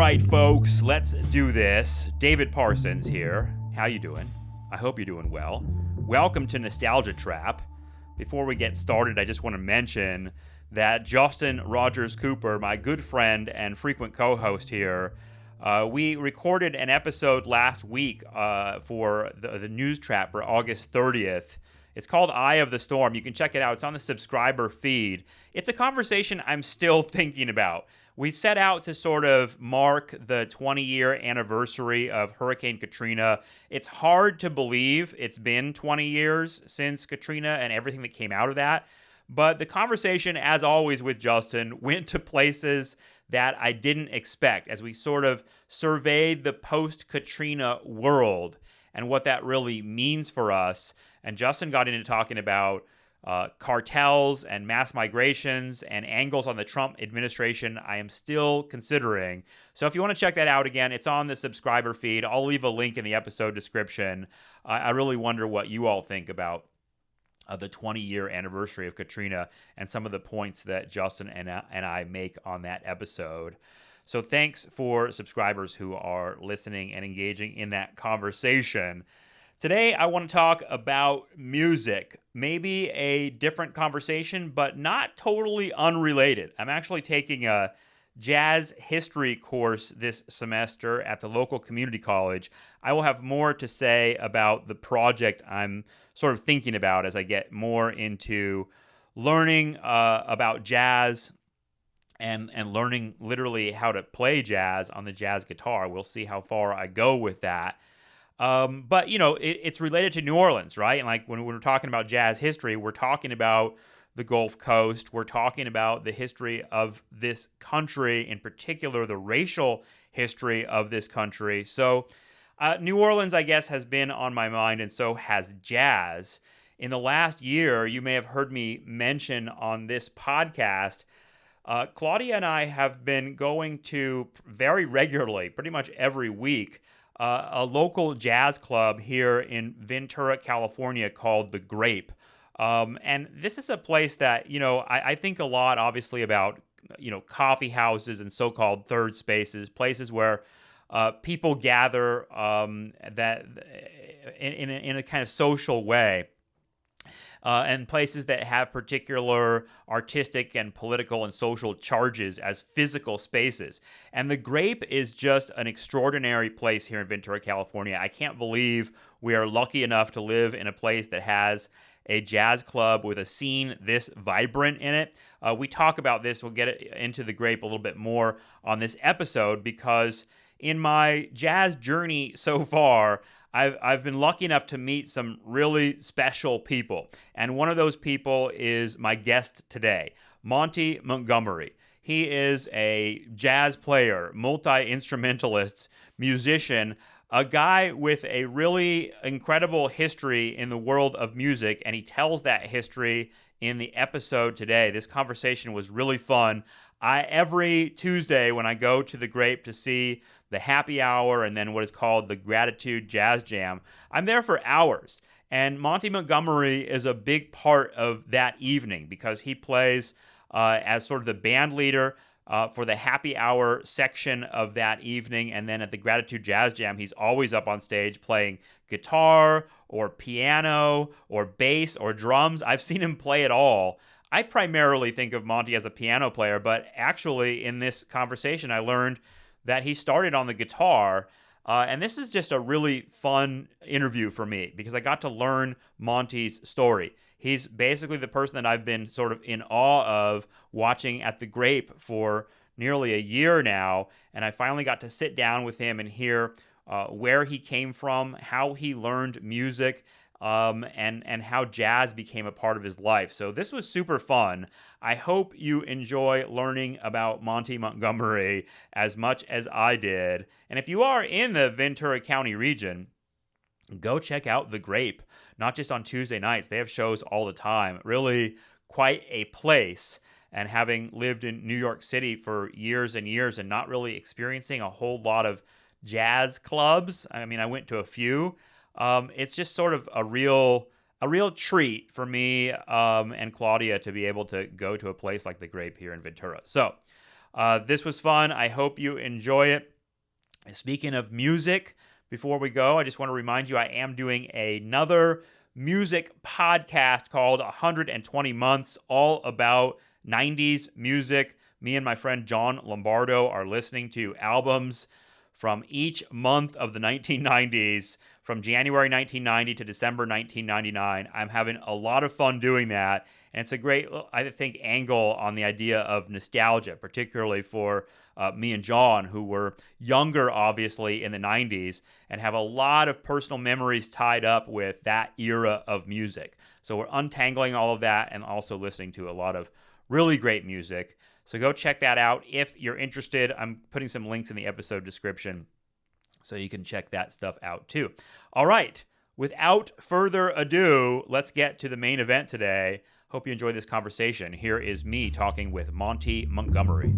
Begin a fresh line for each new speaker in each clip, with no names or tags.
right, folks, let's do this. David Parsons here. How you doing? I hope you're doing well. Welcome to Nostalgia Trap. Before we get started, I just want to mention that Justin Rogers Cooper, my good friend and frequent co-host here, we recorded an episode last week for the News Trap for August 30th. It's called Eye of the Storm. You can check it out. It's on the subscriber feed. It's a conversation I'm still thinking about. We set out to sort of mark the 20-year anniversary of Hurricane Katrina. It's hard to believe it's been 20 years since Katrina and everything that came out of that. But the conversation, as always with Justin, went to places that I didn't expect as we sort of surveyed the post-Katrina world and what that really means for us. And Justin got into talking about cartels and mass migrations and angles on the Trump administration I am still considering. So if you want to check that out again, it's on the subscriber feed. I'll leave a link in the episode description. I really wonder what you all think about the 20-year anniversary of Katrina and some of the points that Justin and I make on that episode. So thanks for subscribers who are listening and engaging in that conversation. Today, I want to talk about music. Maybe a different conversation, but not totally unrelated. I'm actually taking a jazz history course this semester at the local community college. I will have more to say about the project I'm sort of thinking about as I get more into learning about jazz and learning literally how to play jazz on the jazz guitar. We'll see how far I go with that. But, you know, it's related to New Orleans, right? And like when we're talking about jazz history, we're talking about the Gulf Coast. We're talking about the history of this country, in particular, the racial history of this country. So New Orleans, I guess, has been on my mind, and so has jazz. In the last year, you may have heard me mention on this podcast, Claudia and I have been going to very regularly, pretty much every week, a local jazz club here in Ventura, California called The Grape. And this is a place that, you know, I think a lot, obviously, about, you know, coffee houses and so-called third spaces, places where people gather that in a kind of social way. And places that have particular artistic and political and social charges as physical spaces. And the Grape is just an extraordinary place here in Ventura, California. I can't believe we are lucky enough to live in a place that has a jazz club with a scene this vibrant in it. We talk about this. We'll get into the Grape a little bit more on this episode because in my jazz journey so far, I've been lucky enough to meet some really special people. And one of those people is my guest today, Monte Montgomery. He is a jazz player, multi-instrumentalist, musician, a guy with a really incredible history in the world of music, and he tells that history in the episode today. This conversation was really fun. Every Tuesday when I go to the Grape to see the happy hour and then what is called the Gratitude Jazz Jam, I'm there for hours. And Monte Montgomery is a big part of that evening because he plays as sort of the band leader for the happy hour section of that evening. And then at the Gratitude Jazz Jam, he's always up on stage playing guitar or piano or bass or drums. I've seen him play it all. I primarily think of Monte as a piano player, but actually in this conversation, I learned that he started on the guitar. And this is just a really fun interview for me because I got to learn Monte's story. He's basically the person that I've been sort of in awe of watching at the Grape for nearly a year now. And I finally got to sit down with him and hear where he came from, how he learned music, and how jazz became a part of his life. So this was super fun. I hope you enjoy learning about Monte Montgomery as much as I did. And if you are in the Ventura County region, go check out The Grape. Not just on Tuesday nights. They have shows all the time. Really quite a place. And having lived in New York City for years and years and not really experiencing a whole lot of jazz clubs. I mean, I went to a few. It's just sort of a real treat for me and Claudia to be able to go to a place like the Grape here in Ventura. So this was fun. I hope you enjoy it. Speaking of music, before we go, I just want to remind you I am doing another music podcast called 120 Months, all about 90s music. Me and my friend John Lombardo are listening to albums from each month of the 1990s, from January 1990 to December 1999. I'm having a lot of fun doing that, and it's a great, I think, angle on the idea of nostalgia, particularly for me and John, who were younger, obviously, in the 90s, and have a lot of personal memories tied up with that era of music. So we're untangling all of that and also listening to a lot of really great music. So go check that out if you're interested. I'm putting some links in the episode description so you can check that stuff out too. All right, without further ado, let's get to the main event today. Hope you enjoyed this conversation. Here is me talking with Monte Montgomery.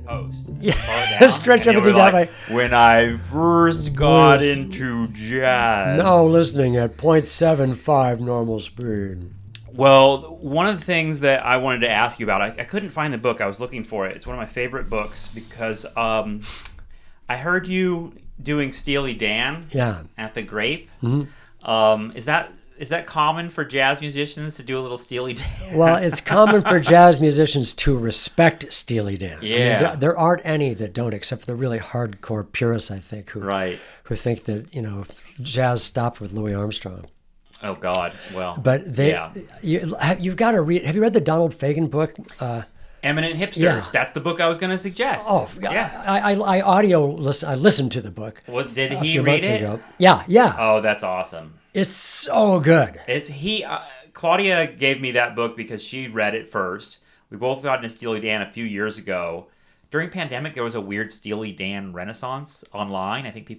Host.
Yeah, stretch everything down.
Like, when I first got into jazz.
Now listening at 0.75 normal speed.
Well, one of the things that I wanted to ask you about, I couldn't find the book. I was looking for it. It's one of my favorite books because I heard you doing Steely Dan at the Grape. Mm-hmm. Is that common for jazz musicians to do a little Steely Dan?
Well, it's common for jazz musicians to respect Steely Dan.
Yeah.
I mean, there aren't any that don't, except for the really hardcore purists, I think, who think that, jazz stopped with Louis Armstrong.
Oh, God. Well,
but you've got to read. Have you read the Donald Fagen book?
Eminent Hipsters.
Yeah.
That's the book I was going to suggest.
Oh, yeah. I listened to the book.
Well, did he read it?
Ago. Yeah.
Oh, that's awesome.
It's so good.
Claudia gave me that book because she read it first. We both got into Steely Dan a few years ago. During pandemic, there was a weird Steely Dan renaissance online. I think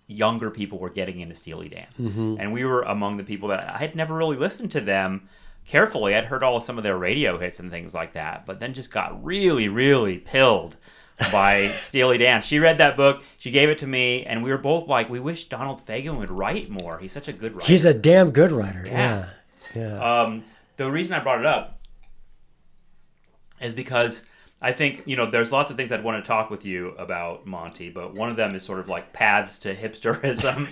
younger people were getting into Steely Dan. Mm-hmm. And we were among the people that I had never really listened to them carefully. I'd heard some of their radio hits and things like that, but then just got really, really pilled by Steely Dan. She read that book, she gave it to me, and we were both like, we wish Donald Fagen would write more. He's such a good writer.
He's a damn good writer. Yeah.
The reason I brought it up is because I think, there's lots of things I'd want to talk with you about, Monte, but one of them is sort of like paths to hipsterism,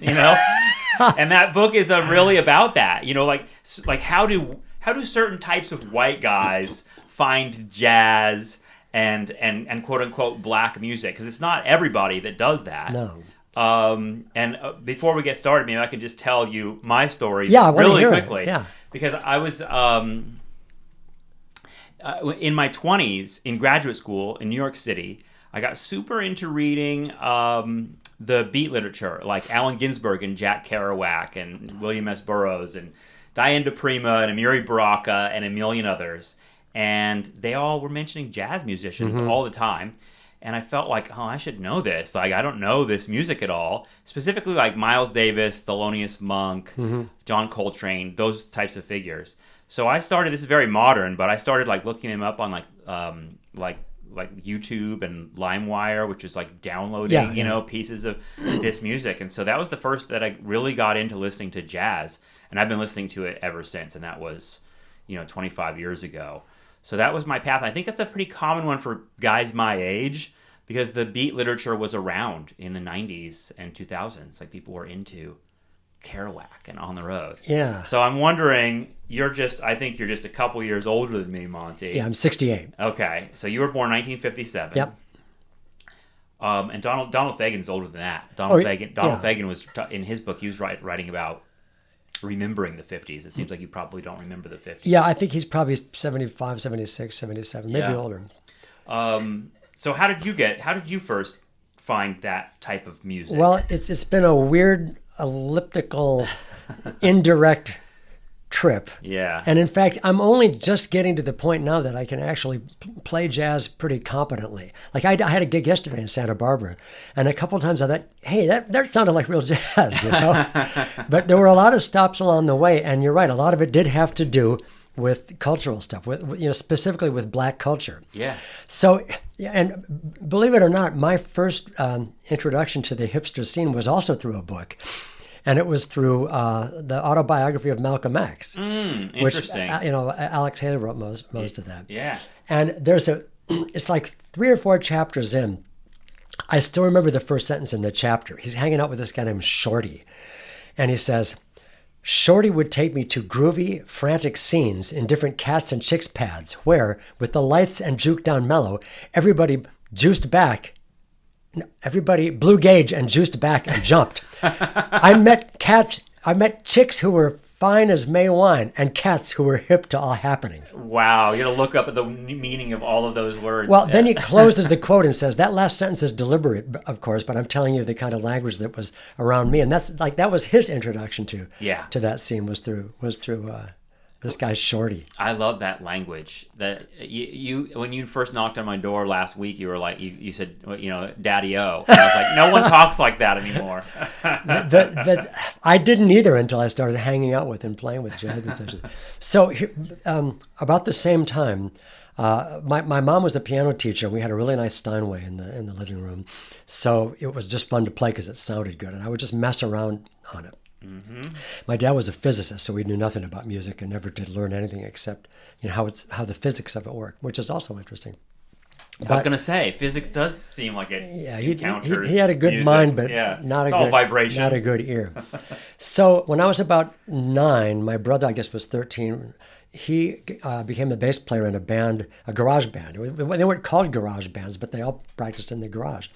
and that book is really about that, like how do certain types of white guys find jazz and quote unquote black music, because it's not everybody that does that.
No.
Before we get started, maybe I can just tell you my story
really
quickly.
Yeah.
Because I was in my 20s in graduate school in New York City. I got super into reading the beat literature, like Allen Ginsberg and Jack Kerouac and William S. Burroughs and Diane DePrima and Amiri Baraka and a million others. And they all were mentioning jazz musicians all the time. And I felt like, I should know this. Like, I don't know this music at all. Specifically like Miles Davis, Thelonious Monk, John Coltrane, those types of figures. So I started, this is very modern, but I started like looking them up on like YouTube and LimeWire, which is like downloading, pieces of this music. And so that was the first that I really got into listening to jazz. And I've been listening to it ever since. And that was, 25 years ago. So that was my path. I think that's a pretty common one for guys my age, because the beat literature was around in the 90s and 2000s. Like, people were into Kerouac and On the Road.
Yeah.
So I'm wondering, I think you're just a couple years older than me, Monte.
Yeah, I'm 68.
Okay. So you were born 1957.
Yep.
And Donald Fagen's older than that. Donald Fagen was, in his book, he was writing about remembering the 50s. It seems like you probably don't remember the 50s.
Yeah, I think he's probably 75, 76, 77, maybe older.
So how did you first find that type of music?
Well, it's been a weird, elliptical, indirect trip.
Yeah.
And in fact, I'm only just getting to the point now that I can actually play jazz pretty competently. Like I had a gig yesterday in Santa Barbara, and a couple of times I thought, hey, that sounded like real jazz, But there were a lot of stops along the way, and you're right, a lot of it did have to do with cultural stuff, with specifically with black culture.
Yeah.
So, and believe it or not, my first introduction to the hipster scene was also through a book. And it was through the autobiography of Malcolm X.
Interesting.
Which, Alex Haley wrote most of that.
Yeah.
And it's like 3 or 4 chapters in. I still remember the first sentence in the chapter. He's hanging out with this guy named Shorty. And he says, Shorty would take me to groovy, frantic scenes in different cats and chicks pads where, with the lights and juke down mellow, everybody blew gauge and juiced back and jumped. I met chicks who were fine as May wine and cats who were hip to all happening.
Wow, you got to look up at the meaning of all of those words.
Well, then he closes the quote and says, that last sentence is deliberate, of course, but I'm telling you the kind of language that was around me. And that was his introduction to that scene was through this guy's Shorty.
I love that language. That you when you first knocked on my door last week, you were like, you said, Daddy-o. And I was like, no one talks like that anymore.
I didn't either until I started hanging out with and playing with jazz musicians. So about the same time, my mom was a piano teacher. We had a really nice Steinway in the living room. So it was just fun to play because it sounded good. And I would just mess around on it. Mm-hmm. My dad was a physicist, so we knew nothing about music and never did learn anything except how the physics of it work, which is also interesting.
I was going to say, physics does seem like it encounters
he had a good
music.
mind, but
not a
good ear. So when I was about 9, my brother, I guess, was 13. He became the bass player in a garage band. They weren't called garage bands, but they all practiced in the garage.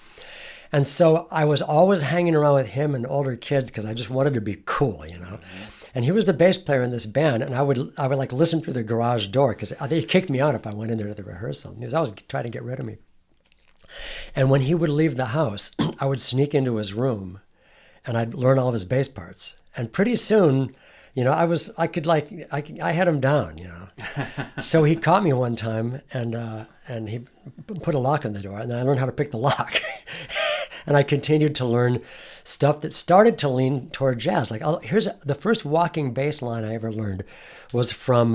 And so I was always hanging around with him and older kids because I just wanted to be cool, Mm-hmm. And he was the bass player in this band, and I would like listen through the garage door because they kicked me out if I went in there to the rehearsal. He was always trying to get rid of me. And when he would leave the house, I would sneak into his room, and I'd learn all of his bass parts. And pretty soon, I had him down, So he caught me one time, and he put a lock on the door, and then I learned how to pick the lock. And I continued to learn stuff that started to lean toward jazz. Like, here's the first walking bass line I ever learned was from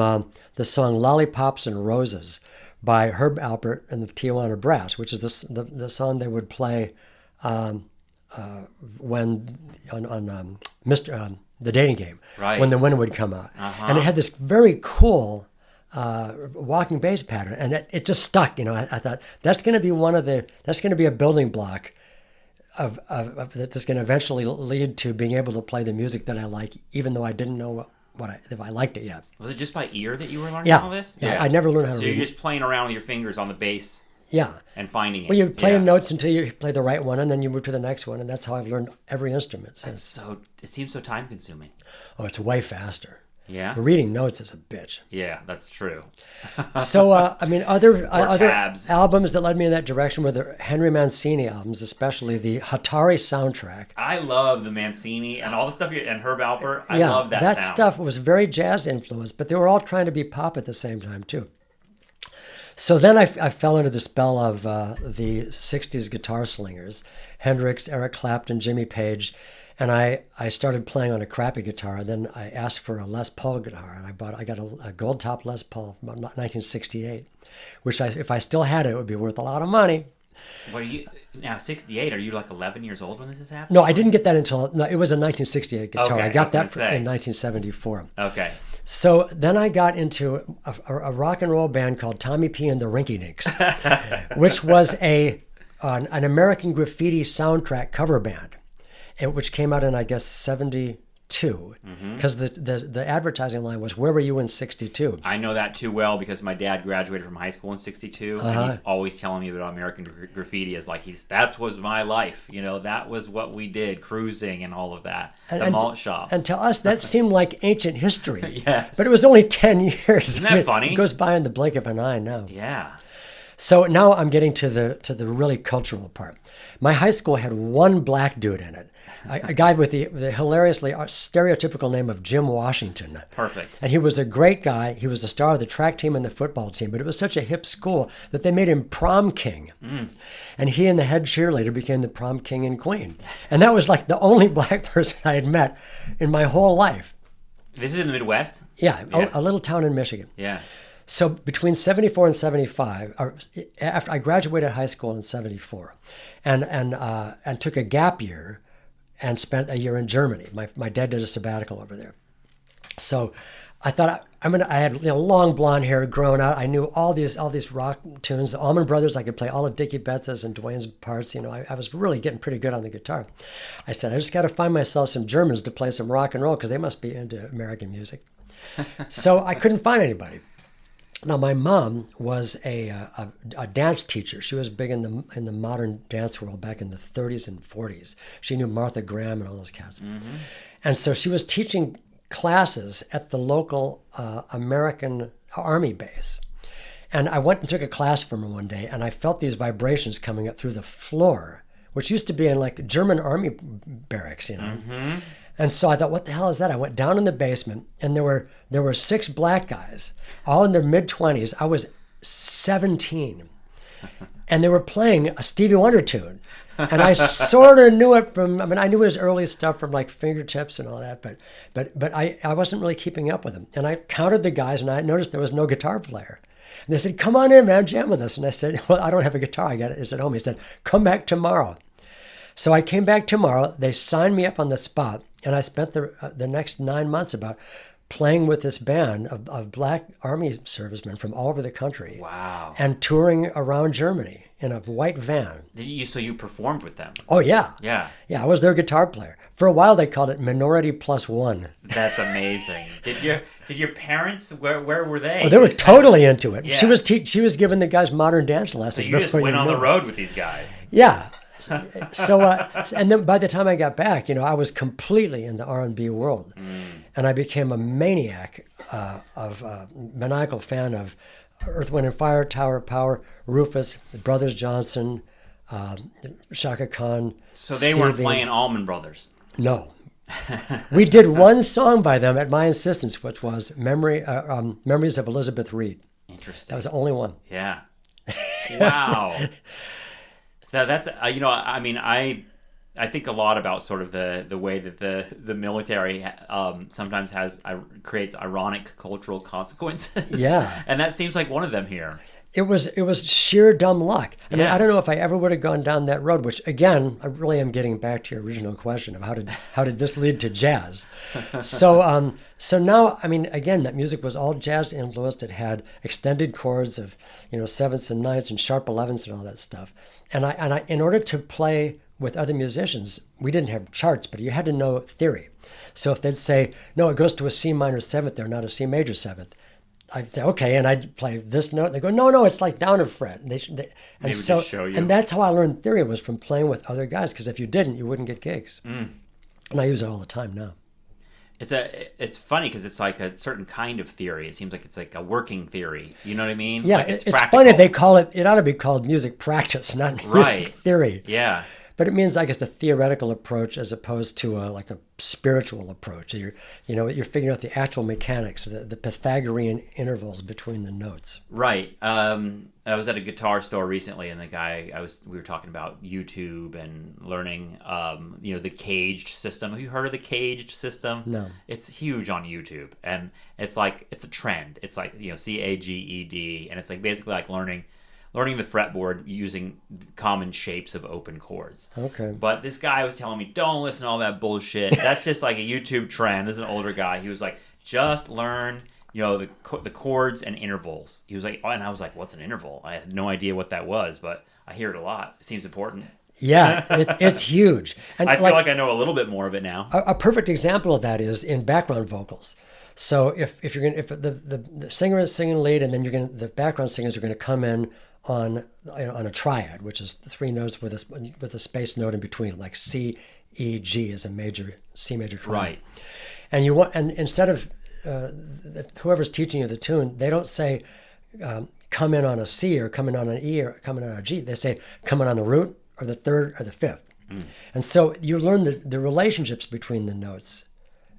the song "Lollipops and Roses" by Herb Alpert and the Tijuana Brass, which is the song they would play when on the Dating Game,
right,
when the wind would come out,
uh-huh.
And it had this very cool walking bass pattern, and it just stuck. I thought that's going to be a building block of that's going to eventually lead to being able to play the music that I like, even though I didn't know if I liked it yet.
Was it just by ear that you were learning all this?
Yeah, I never learned how to read.
So you're just playing around with your fingers on the bass.
Yeah.
And finding it.
Well, you play notes until you play the right one, and then you move to the next one, and that's how I've learned every instrument since.
It seems so time consuming.
Oh, it's way faster.
Yeah.
Reading notes is a bitch.
Yeah, that's true.
So, other
tabs.
albums that led me in that direction were the Henry Mancini albums, especially the Hatari soundtrack.
I love the Mancini and all the stuff, and Herb Alpert. I love that sound.
That stuff was very jazz influenced, but they were all trying to be pop at the same time, too. So then I fell into the spell of the 60s guitar slingers, Hendrix, Eric Clapton, Jimmy Page. And I started playing on a crappy guitar. Then I asked for a Les Paul guitar, and I got a gold top Les Paul from 1968, which if I still had it, it would be worth a lot of money.
What are you now? 68? Are you like 11 years old when this is happening?
No, I didn't get that it was a 1968 guitar.
Okay,
I got that in 1974.
Okay.
So then I got into a rock and roll band called Tommy P. and the Rinky Dinks, which was an American Graffiti soundtrack cover band. Which came out in, I guess, 72, because the advertising line was, "Where were you in 62?"
I know that too well because my dad graduated from high school in 62, and he's always telling me about American Graffiti as that was my life. That was what we did, cruising and all of that, the malt shops.
And to us, that seemed like ancient history.
Yes.
But it was only 10 years.
Isn't that funny?
It goes by in the blink of an eye now.
Yeah.
So now I'm getting to the really cultural part. My high school had one black dude in it. A guy with the hilariously stereotypical name of Jim Washington.
Perfect.
And he was a great guy. He was the star of the track team and the football team, but it was such a hip school that they made him prom king. And he and the head cheerleader became the prom king and queen. And that was like the only black person I had met in my whole life.
This is in the Midwest?
Yeah,
Yeah.
a little town in Michigan.
Yeah.
So between 74 and 75, or after I graduated high school in 74, and took a gap year and spent a year in Germany. My dad did a sabbatical over there. So I thought I had long blonde hair growing out. I knew all these rock tunes. The Allman Brothers, I could play all of Dickie Betts's and Dwayne's parts. I was really getting pretty good on the guitar. I said, I just got to find myself some Germans to play some rock and roll because they must be into American music. So I couldn't find anybody. Now my mom was a dance teacher. She was big in the modern dance world back in the 30s and 40s. She knew Martha Graham and all those cats. Mm-hmm. And so she was teaching classes at the local American Army base. And I went and took a class from her one day, and I felt these vibrations coming up through the floor, which used to be in like German Army barracks, Mm-hmm. And so I thought, what the hell is that? I went down in the basement, and there were 6 black guys, all in their mid-20s. I was 17, and they were playing a Stevie Wonder tune. And I sort of knew it I knew his early stuff from like Fingertips and all that, but I wasn't really keeping up with him. And I counted the guys, and I noticed there was no guitar player. And they said, come on in, man, jam with us. And I said, well, I don't have a guitar. I got it. It's at home. He said, come back tomorrow. So I came back tomorrow. They signed me up on the spot, and I spent the next 9 months about playing with this band of black Army servicemen from all over the country.
Wow.
And touring around Germany in a white van.
So you performed with them?
Oh, yeah.
Yeah.
Yeah, I was their guitar player. For a while, they called it Minority Plus One.
That's amazing. Did your parents, where were they?
Oh, they were totally into it.
Yeah.
She was giving the guys modern dance lessons.
So you just went on the road with these guys?
Yeah. So and then by the time I got back, I was completely in the R&B world, and I became a maniac maniacal fan of Earth, Wind and Fire, Tower of Power, Rufus, the Brothers Johnson, Shaka Khan.
So they
Stevie.
weren't playing Allman Brothers?
No. We did one song by them at my insistence, which was Memories of Elizabeth Reed.
Interesting.
That was the only one.
Yeah. Wow. So that's I think a lot about sort of the way that the military sometimes creates ironic cultural consequences.
Yeah.
And that seems like one of them here.
It was sheer dumb luck. I mean,
Yeah.
I don't know if I ever would have gone down that road, which again, I really am getting back to your original question of how did this lead to jazz? So now, I mean, again, that music was all jazz influenced. It had extended chords of, sevenths and ninths and sharp 11ths and all that stuff. And I in order to play with other musicians, we didn't have charts, but you had to know theory. So if they'd say, no, it goes to a C minor seventh there, not a C major seventh, I'd say, okay, and I'd play this note. They go, no, it's like down a fret. And
They would just show you.
And that's how I learned theory, was from playing with other guys, because if you didn't, you wouldn't get gigs. And I use it all the time now.
It's funny because it's like a certain kind of theory. It seems like it's like a working theory. You know what I mean?
Yeah,
like
it's
practical.
funny. They call it ought to be called music practice, not music theory.
Yeah.
But it means, I guess, a theoretical approach as opposed to like a spiritual approach. You're figuring out the actual mechanics, the Pythagorean intervals between the notes.
Right. I was at a guitar store recently, and the guy we were talking about YouTube and learning, the caged system. Have you heard of the caged system?
No.
It's huge on YouTube, and it's a trend. It's like CAGED, and it's like basically like learning the fretboard using common shapes of open chords.
Okay.
But this guy was telling me, don't listen to all that bullshit. That's just like a YouTube trend. This is an older guy. He was like, just learn, the chords and intervals. He was like, and I was like, what's an interval? I had no idea what that was, but I hear it a lot. It seems important.
Yeah, it's huge. And
I feel like I know a little bit more of it now.
A perfect example of that is in background vocals. So if the singer is singing lead, and then the background singers are going to come in on a triad, which is 3 notes with a space note in between, like C, E, G is a major C major triad.
Right.
And instead of whoever's teaching you the tune, they don't say come in on a C or come in on an E or come in on a G. They say come in on the root or the third or the fifth. And so you learn the relationships between the notes.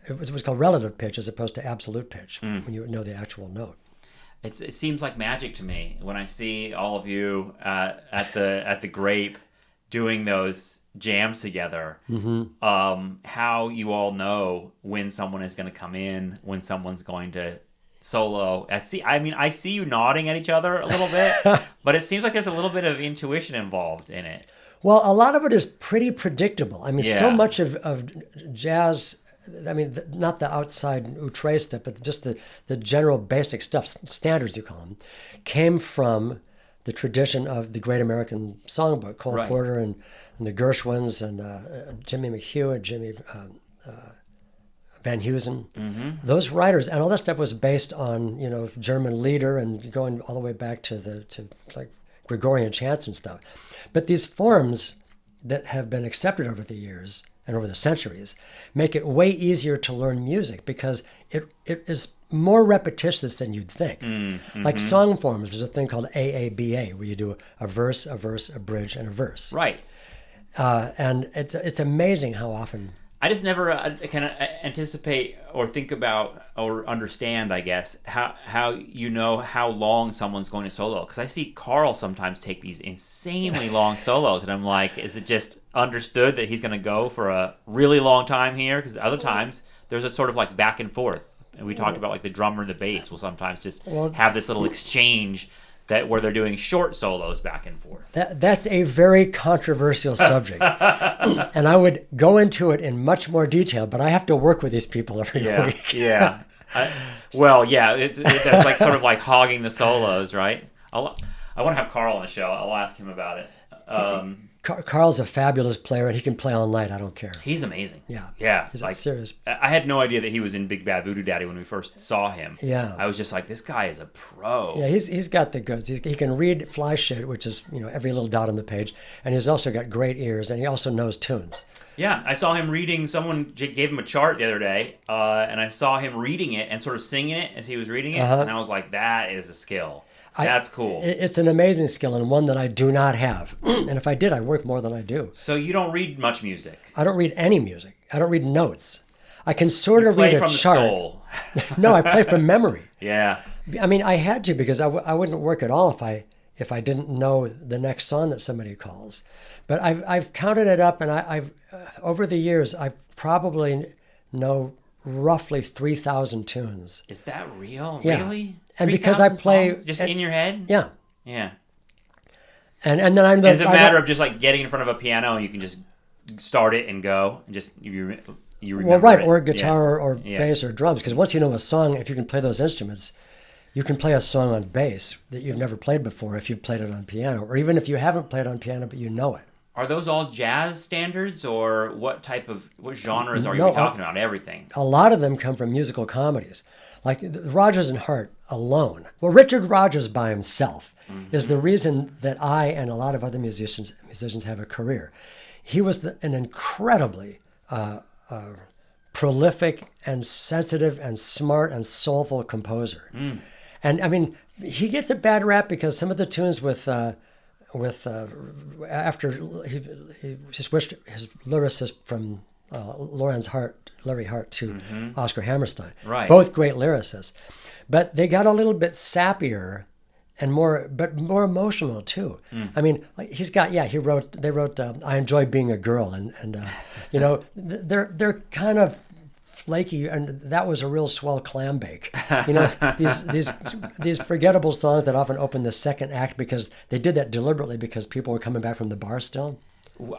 It was called relative pitch as opposed to absolute pitch when you know the actual note.
It seems like magic to me when I see all of you at the Grape doing those jams together, how you all know when someone is going to come in, when someone's going to solo. I see you nodding at each other a little bit, but it seems like there's a little bit of intuition involved in it.
Well, a lot of it is pretty predictable. I mean, so
Yeah.
much of jazz, I mean, not the outside outre stuff, but just the general basic stuff, standards you call them, came from the tradition of the Great American Songbook, Cole
Right.
Porter and the Gershwins and Jimmy McHugh and Jimmy Van Heusen. Those writers, and all that stuff was based on, German lieder and going all the way back to like Gregorian chants and stuff. But these forms that have been accepted over the years and over the centuries make it way easier to learn music because it is more repetitious than you'd think. Like song forms, there's a thing called AABA, where you do a verse, a bridge, and a verse.
Right.
And it's amazing how often.
I just never kind of anticipate or think about or understand, I guess, how you know how long someone's going to solo. Because I see Carl sometimes take these insanely long solos, and I'm like, is it just understood that he's going to go for a really long time here? Because other times there's a sort of like back and forth. And we talked about like the drummer and the bass will sometimes just have this little exchange where they're doing short solos back and forth.
That's a very controversial subject. And I would go into it in much more detail, but I have to work with these people every week.
Yeah. That's like sort of like hogging the solos, right? I want to have Carl on the show. I'll ask him about it.
Carl's a fabulous player, and he can play all night. I don't care.
He's amazing.
Yeah. He's like serious.
I had no idea that he was in Big Bad Voodoo Daddy when we first saw him.
Yeah.
I was just like, this guy is a pro.
Yeah, he's got the goods. He can read fly shit, which is every little dot on the page, and he's also got great ears, and he also knows tunes.
Yeah, I saw him reading. Someone gave him a chart the other day, and I saw him reading it and sort of singing it as he was reading it, and I was like, that is a skill. That's cool.
It's an amazing skill and one that I do not have. And if I did, I'd work more than I do.
So you don't read much music?
I don't read any music. I don't read notes. I can sort of read a chart.
Play from the soul.
No, I play from memory.
Yeah.
I mean, I had to because I wouldn't work at all if I didn't know the next song that somebody calls. But I've counted it up, and I've over the years I probably know roughly 3,000 tunes.
Is that real?
Yeah.
Really?
And because I play
songs just in your head?
Yeah.
Yeah.
And then I'm the.
Is it a matter of just like getting in front of a piano and you can just start it and go and just you remember
well, right,
it?
or guitar or bass or drums. Because once you know a song, if you can play those instruments, you can play a song on bass that you've never played before if you've played it on piano, or even if you haven't played on piano but you know it.
Are those all jazz standards, or what genres are you talking about? Everything.
A lot of them come from musical comedies, like Rodgers and Hart alone. Well, Richard Rodgers by himself is the reason that I and a lot of other musicians have a career. He was an incredibly prolific and sensitive and smart and soulful composer. And I mean, he gets a bad rap because some of the tunes after he switched his lyricist from Larry Hart to Oscar Hammerstein.
Right.
Both great lyricists. But they got a little bit sappier and more emotional too. I mean, like they wrote I Enjoy Being a Girl, and they're kind of flaky, and that was a real swell clam bake. These forgettable songs that often open the second act because they did that deliberately because people were coming back from the bar still.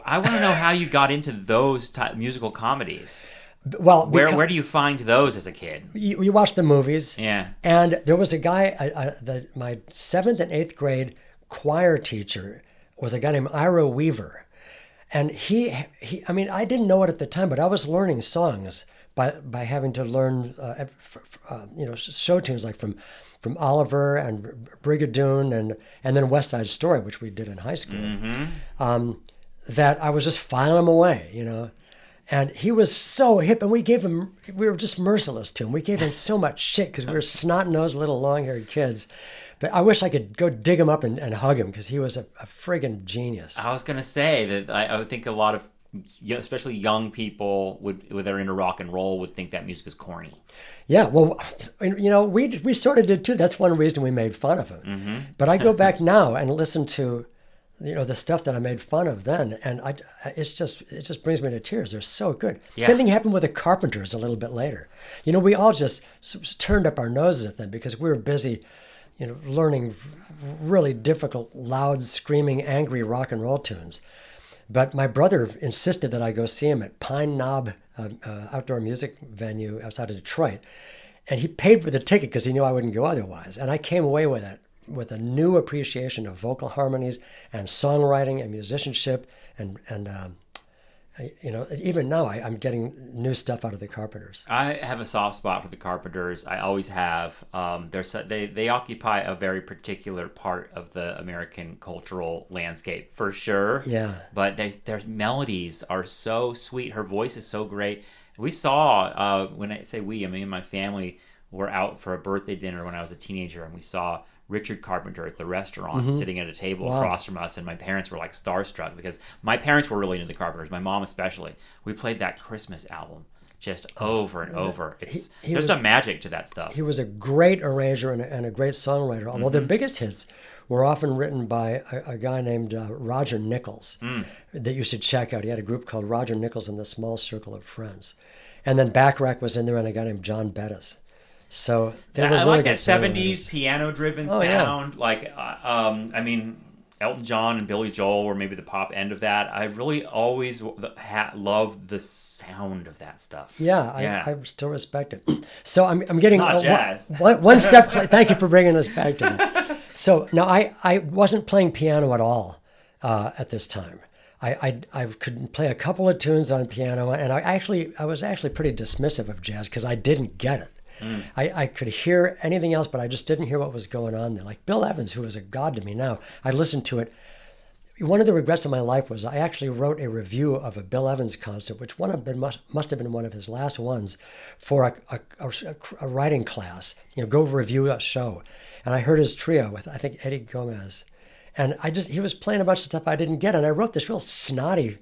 I want to know how you got into those musical comedies.
Well,
where do you find those as a kid?
You watch the movies.
Yeah.
And there was a guy, my 7th and 8th grade choir teacher was a guy named Ira Weaver. And he I mean, I didn't know it at the time, but I was learning songs by having to learn, show tunes like from Oliver and Brigadoon and then West Side Story, which we did in high school. That I was just filing them away, And he was so hip, and we were just merciless to him. We gave him so much shit because we were snot-nosed little long-haired kids. But I wish I could go dig him up and hug him because he was a friggin' genius.
I was going to say that I would think a lot of, especially young people that are into rock and roll would think that music is corny.
Yeah, well, we sort of did too. That's one reason we made fun of him. But I go back now and listen to the stuff that I made fun of then, and it just brings me to tears. They're so good.
Yeah.
Same thing happened with the Carpenters a little bit later. We all just turned up our noses at them because we were busy, learning really difficult, loud, screaming, angry rock and roll tunes. But my brother insisted that I go see him at Pine Knob outdoor music venue outside of Detroit, and he paid for the ticket because he knew I wouldn't go otherwise. And I came away with it, with a new appreciation of vocal harmonies and songwriting and musicianship, and even now I'm getting new stuff out of the Carpenters.
I have a soft spot for the Carpenters. I always have. They occupy a very particular part of the American cultural landscape, for sure.
Yeah.
But their melodies are so sweet. Her voice is so great. We saw, when I say we, I mean my family were out for a birthday dinner when I was a teenager, and we saw Richard Carpenter at the restaurant sitting at a table across from us, and my parents were like starstruck because my parents were really into the Carpenters, my mom especially. We played that Christmas album just over and over. There's a magic to that stuff.
He was a great arranger and a great songwriter, although their biggest hits were often written by a guy named Roger Nichols that you should check out. He had a group called Roger Nichols and the Small Circle of Friends. And then Bacharach was in there, and a guy named John Bettis. So
I like that 70s piano-driven sound. Yeah. Like, I mean, Elton John and Billy Joel were maybe the pop end of that. I really always loved the sound of that stuff.
Yeah, I still respect it. So I'm getting
not jazz.
One step. Thank you for bringing us back to that. So now I wasn't playing piano at all at this time. I could play a couple of tunes on piano, and I was actually pretty dismissive of jazz because I didn't get it. I could hear anything else, but I just didn't hear what was going on there. Like Bill Evans, who is a god to me now, I listened to it. One of the regrets of my life was I actually wrote a review of a Bill Evans concert, which must have been one of his last ones, for a writing class. Go review a show. And I heard his trio with, I think, Eddie Gomez. And he was playing a bunch of stuff I didn't get, and I wrote this real snotty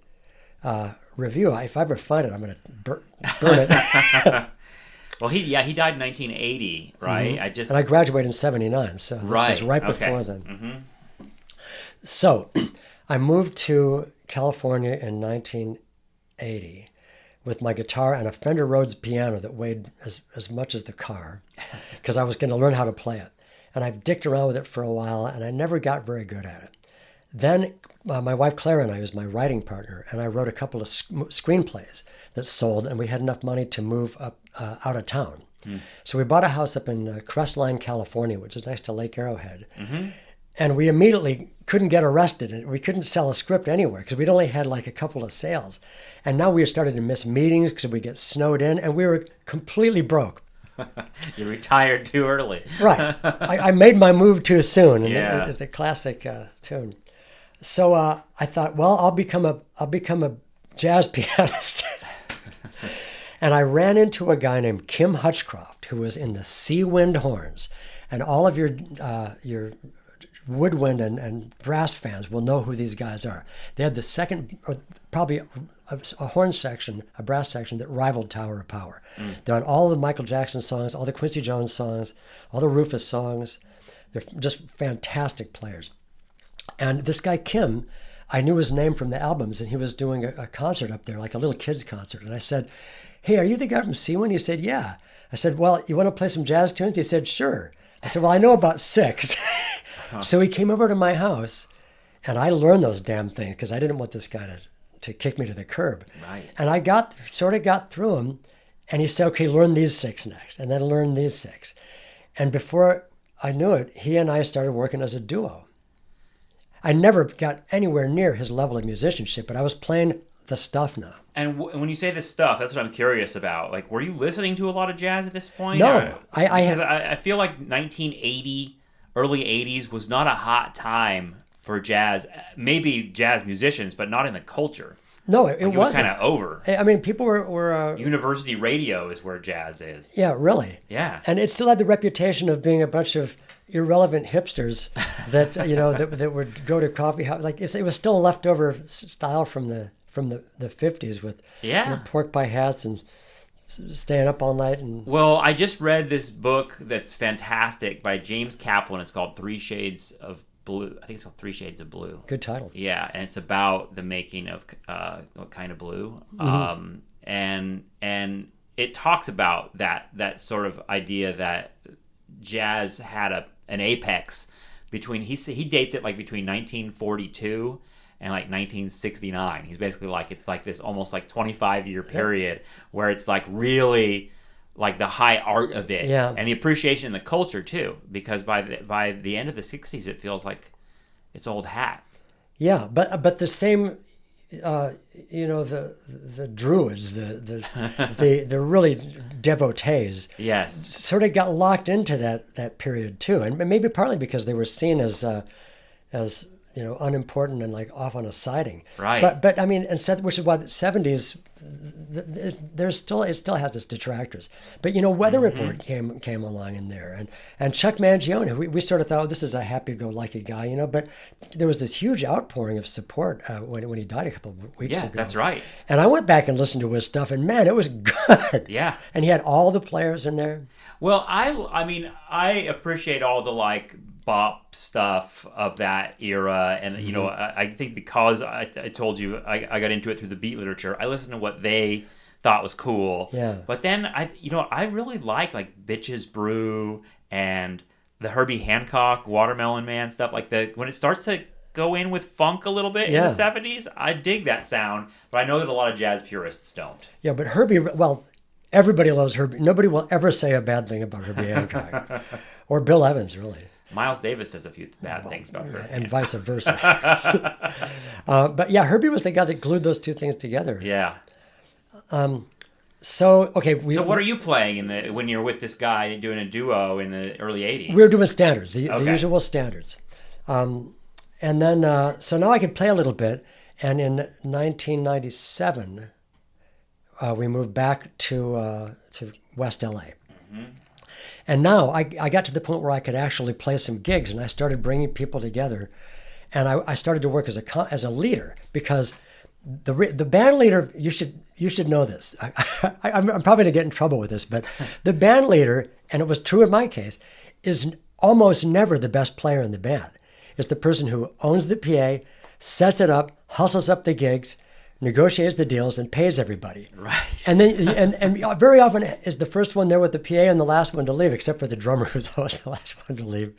review. If I ever find it, I'm going to burn it.
Well, he died in 1980, right?
And I graduated in 79, so this was right before then.
Mm-hmm.
So I moved to California in 1980 with my guitar and a Fender Rhodes piano that weighed as much as the car because I was going to learn how to play it. And I dicked around with it for a while, and I never got very good at it. Then my wife Clara and I was my writing partner, and I wrote a couple of screenplays that sold, and we had enough money to move up out of town. So we bought a house up in Crestline, California, which is next to Lake Arrowhead. And we immediately couldn't get arrested, and we couldn't sell a script anywhere because we'd only had like a couple of sales. And now we started to miss meetings because we get snowed in, and we were completely broke.
You retired too early.
Right. I made my move too soon, and that is the classic tune. So I thought, well, I'll become a jazz pianist. And I ran into a guy named Kim Hutchcroft, who was in the Sea Wind Horns, and all of your woodwind and brass fans will know who these guys are. They had the second, or probably a horn section, a brass section that rivaled Tower of Power. They're on all the Michael Jackson songs, all the Quincy Jones songs, all the Rufus songs. They're just fantastic players. And this guy, Kim, I knew his name from the albums, and he was doing a concert up there, like a little kid's concert. And I said, hey, are you the guy from Seawind? He said, yeah. I said, well, you want to play some jazz tunes? He said, sure. I said, well, I know about 6. So he came over to my house, and I learned those damn things because I didn't want this guy to kick me to the curb.
Right.
And I got through him, and he said, okay, learn these 6 next, and then learn these 6. And before I knew it, he and I started working as a duo. I never got anywhere near his level of musicianship, but I was playing the stuff now.
And when you say this stuff, that's what I'm curious about. Like, were you listening to a lot of jazz at this point?
No.
I feel like 1980, early 80s was not a hot time for jazz. Maybe jazz musicians, but not in the culture.
No, it
was kind of over.
I mean, people were
university radio is where jazz is.
Yeah, really.
Yeah.
And it still had the reputation of being a bunch of irrelevant hipsters that that would go to coffee house. Like it was still a leftover style from the 50s with pork pie hats and staying up all night. And
well, I just read this book that's fantastic by James Kaplan. It's called 3 Shades of Blue. I think it's called Three Shades of Blue.
Good title.
Yeah, and it's about the making of What Kind of Blue. And it talks about that sort of idea that jazz had an apex between he dates it like between 1942 and like 1969. He's basically like it's like this almost like 25-year period where it's like really like the high art of it, and the appreciation in the culture too. Because by the end of the 60s, it feels like it's old hat.
Yeah, but the same, the Druids, the really devotees,
yes,
sort of got locked into that period too, and maybe partly because they were seen as unimportant and like off on a siding.
Right.
But I mean, which is why the 70s. It still has its detractors, but Weather Report came along in there, and Chuck Mangione. We sort of thought, this is a happy-go-lucky guy, but there was this huge outpouring of support when he died a couple of weeks ago.
Yeah, that's right.
And I went back and listened to his stuff, and man, it was good.
Yeah. And
he had all the players in there.
Well, I mean, I appreciate all the like bop stuff of that era, and I think because I told you I got into it through the beat literature, I listened to what they thought was cool.
Yeah.
But then I really like Bitches Brew and the Herbie Hancock Watermelon Man stuff, like when it starts to go in with funk a little bit in the 70s. I dig that sound, but I know that a lot of jazz purists don't.
Yeah, but Herbie, well, everybody loves Herbie. Nobody will ever say a bad thing about Herbie Hancock or Bill Evans, really.
Miles Davis says a few bad things about Herbie.
And vice versa. But yeah, Herbie was the guy that glued those two things together.
Yeah.
So what
are you playing when you're with this guy doing a duo in the early 80s?
We were doing standards, the usual standards. And then, so now I can play a little bit. And in 1997, we moved back to West LA. Mm-hmm. And now I got to the point where I could actually play some gigs, and I started bringing people together. And I started to work as a leader, because the band leader, you should know this. I'm probably going to get in trouble with this, but the band leader, and it was true in my case, is almost never the best player in the band. It's the person who owns the PA, sets it up, hustles up the gigs, negotiates the deals, and pays everybody.
Right.
And then and very often is the first one there with the PA and the last one to leave, except for the drummer, who's always the last one to leave.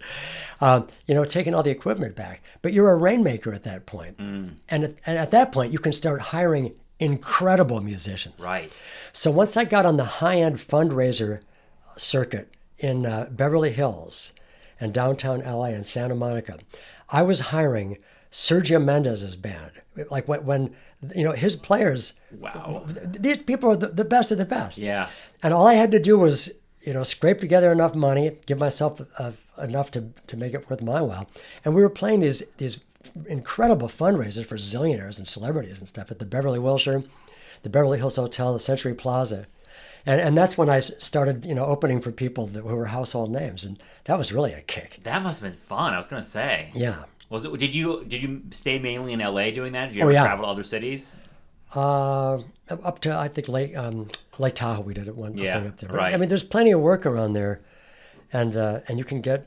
Taking all the equipment back. But you're a rainmaker at that point. Mm. And at that point, you can start hiring incredible musicians.
Right.
So once I got on the high-end fundraiser circuit in Beverly Hills and downtown LA and Santa Monica, I was hiring Sergio Mendez's band. Like when his players.
Wow.
These people are the best of the best.
Yeah.
And all I had to do was, scrape together enough money, give myself enough to make it worth my while. And we were playing these incredible fundraisers for zillionaires and celebrities and stuff at the Beverly Wilshire, the Beverly Hills Hotel, the Century Plaza. And that's when I started, opening for people who were household names. And that was really a kick.
That must have been fun. I was going to say.
Yeah.
Did you stay mainly in LA doing that? Did you ever travel to other cities?
Up to, I think, Lake Tahoe, we did it one thing up there.
Right.
I mean, there's plenty of work around there, and you can get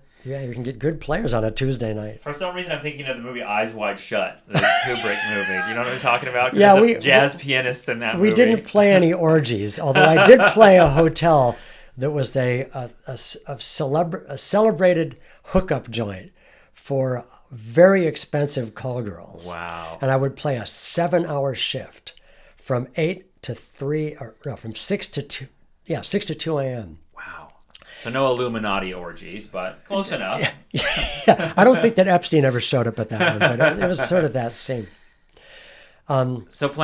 good players on a Tuesday night.
For some reason, I'm thinking of the movie Eyes Wide Shut, the Kubrick movie. You know what I'm talking about?
Yeah,
there's jazz pianists in that movie.
We didn't play any orgies, although I did play a hotel that was a celebrated hookup joint for very expensive call girls.
Wow.
And I would play a 7-hour shift from 8 to 3, from 6 to 2. Yeah, 6 to 2 a.m.
Wow. So no Illuminati orgies, but close enough.
Yeah. I don't think that Epstein ever showed up at that one, but it was sort of that same.
So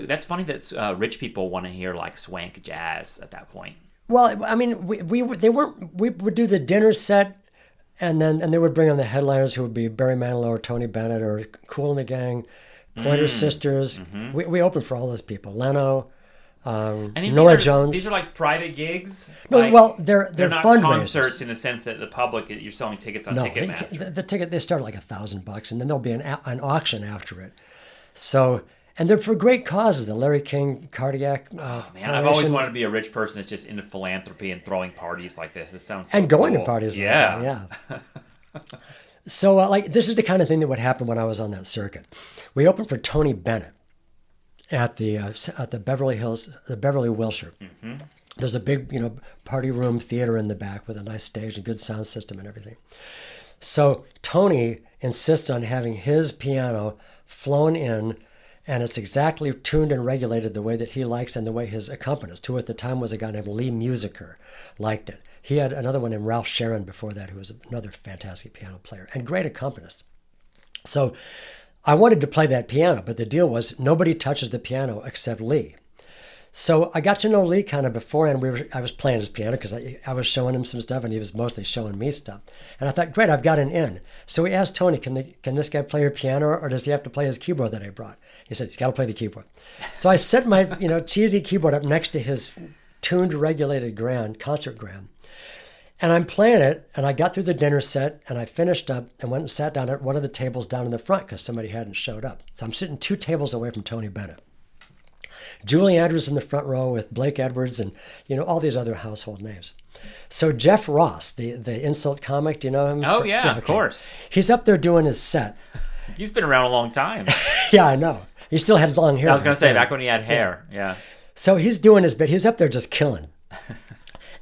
that's funny that rich people want to hear like swank jazz at that point.
Well, I mean, we would do the dinner set. And they would bring on the headliners, who would be Barry Manilow or Tony Bennett or Kool and the Gang, Pointer Sisters. Mm-hmm. We opened for all those people. Leno, Nora Jones.
These are like private gigs?
No, they're
not
fundraisers.
Concerts in the sense that the public, you're selling tickets on Ticketmaster.
The ticket, they start like $1,000, and then there'll be an auction after it. So, and they're for great causes. The Larry King Cardiac
Foundation. I've always wanted to be a rich person that's just into philanthropy and throwing parties like this. This sounds so
and going
cool.
to parties.
Yeah.
Like that, So like this is the kind of thing that would happen when I was on that circuit. We opened for Tony Bennett at the Beverly Hills, the Beverly Wilshire. There's a big, party room theater in the back with a nice stage and good sound system and everything. So Tony insists on having his piano flown in, and it's exactly tuned and regulated the way that he likes and the way his accompanist, who at the time was a guy named Lee Musiker, liked it. He had another one named Ralph Sharon before that, who was another fantastic piano player and great accompanist. So I wanted to play that piano, but the deal was nobody touches the piano except Lee. So I got to know Lee kind of beforehand. I was playing his piano because I was showing him some stuff and he was mostly showing me stuff. And I thought, great, I've got an in. So we asked Tony, can this guy play your piano or does he have to play his keyboard that I brought? He said, he's got to play the keyboard. So I set my cheesy keyboard up next to his tuned, regulated concert grand. And I'm playing it, and I got through the dinner set, and I finished up and went and sat down at one of the tables down in the front because somebody hadn't showed up. So I'm sitting 2 tables away from Tony Bennett. Julie Andrews in the front row with Blake Edwards and, all these other household names. So Jeff Ross, the insult comic, do you know him?
Oh, yeah, of course.
He's up there doing his set.
He's been around a long time.
Yeah, I know. He still had long hair.
I was going to say, back when he had hair, yeah.
So he's doing his bit. He's up there just killing.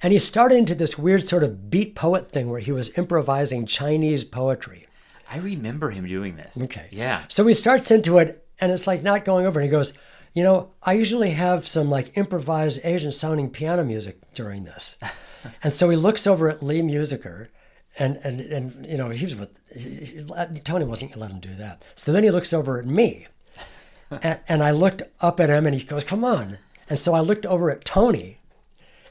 And he started into this weird sort of beat poet thing where he was improvising Chinese poetry.
I remember him doing this.
Okay.
Yeah.
So he starts into it, and it's like not going over. And he goes, I usually have some like improvised Asian sounding piano music during this. And so he looks over at Lee Musiker, and he was Tony wasn't going to let him do that. So then he looks over at me, and I looked up at him, and he goes, come on. And so I looked over at Tony,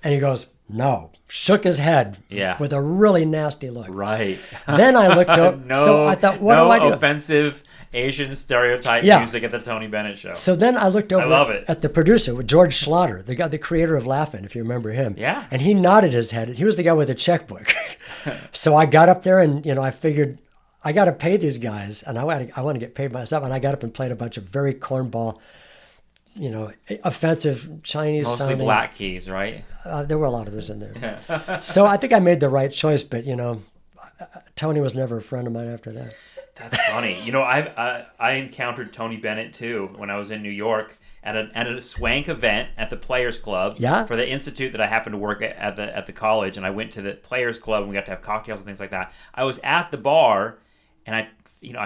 and he goes, no, shook his head with a really nasty look.
Right.
Then I looked up. So I thought, what do I do?
Offensive Asian stereotype music at the Tony Bennett show.
So then I looked over at the producer, George Schlatter, the creator of Laugh-In, if you remember him.
Yeah.
And he nodded his head. He was the guy with the checkbook. So I got up there and, I figured I got to pay these guys and I want to get paid myself. And I got up and played a bunch of very cornball, offensive Chinese
mostly
sounding.
Black Keys, right?
There were a lot of those in there. So I think I made the right choice, but Tony was never a friend of mine after that.
That's funny. I encountered Tony Bennett too when I was in New York at a swank event at the Players Club for the institute that I happened to work at the college, and I went to the Players Club and we got to have cocktails and things like that. I was at the bar and I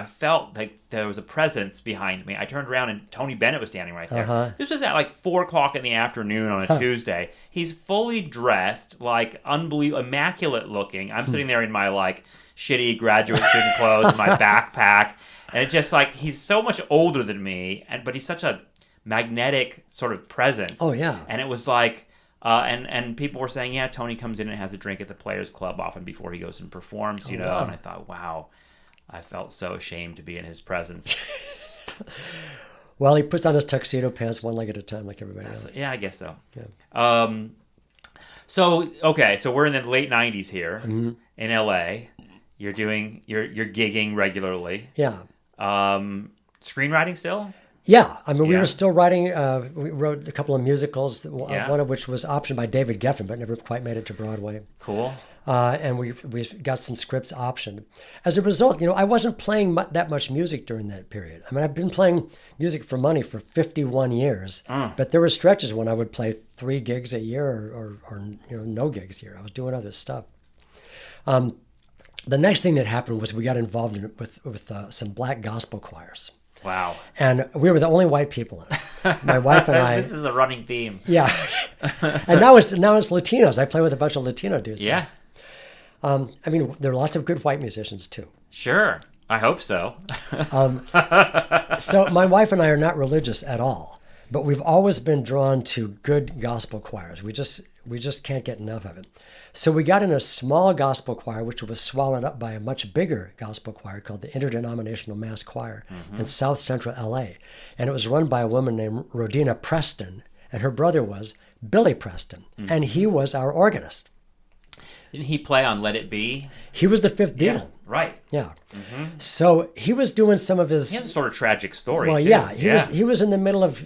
felt like there was a presence behind me. I turned around and Tony Bennett was standing right there. Uh-huh. This was at like 4:00 in the afternoon on a Tuesday. He's fully dressed, like immaculate looking. I'm sitting there in my like shitty graduate student clothes and my backpack, and it's just like he's so much older than me, but he's such a magnetic sort of presence.
Oh yeah.
And it was like. And people were saying, yeah, Tony comes in and has a drink at the Players Club often before he goes and performs, Wow. And I thought, wow. I felt so ashamed to be in his presence.
Well, he puts on his tuxedo pants one leg at a time like everybody else.
Yeah, I guess so.
Yeah.
So we're in the late 90s here in LA. You're gigging regularly.
Yeah.
Screenwriting still?
Yeah. I mean, we were still writing. We wrote a couple of musicals, one of which was optioned by David Geffen, but never quite made it to Broadway.
Cool.
And we got some scripts optioned. As a result, I wasn't playing that much music during that period. I mean, I've been playing music for money for 51 years, but there were stretches when I would play 3 gigs a year or no gigs a year. I was doing other stuff. The next thing that happened was we got involved with some black gospel choirs.
Wow.
And we were the only white people in it. My wife and I.
This is a running theme.
Yeah. And now it's Latinos. I play with a bunch of Latino dudes.
Yeah.
I mean, there are lots of good white musicians too.
Sure. I hope so.
So my wife and I are not religious at all, but we've always been drawn to good gospel choirs. We just can't get enough of it. So we got in a small gospel choir, which was swallowed up by a much bigger gospel choir called the Interdenominational Mass Choir in South Central LA. And it was run by a woman named Rodina Preston, and her brother was Billy Preston, and he was our organist.
Didn't he play on Let It Be?
He was the fifth Beatle.
Yeah, right.
Yeah. Mm-hmm. So he was doing some of his...
He has a sort of tragic story,
Well,
too.
yeah. He was in the middle of,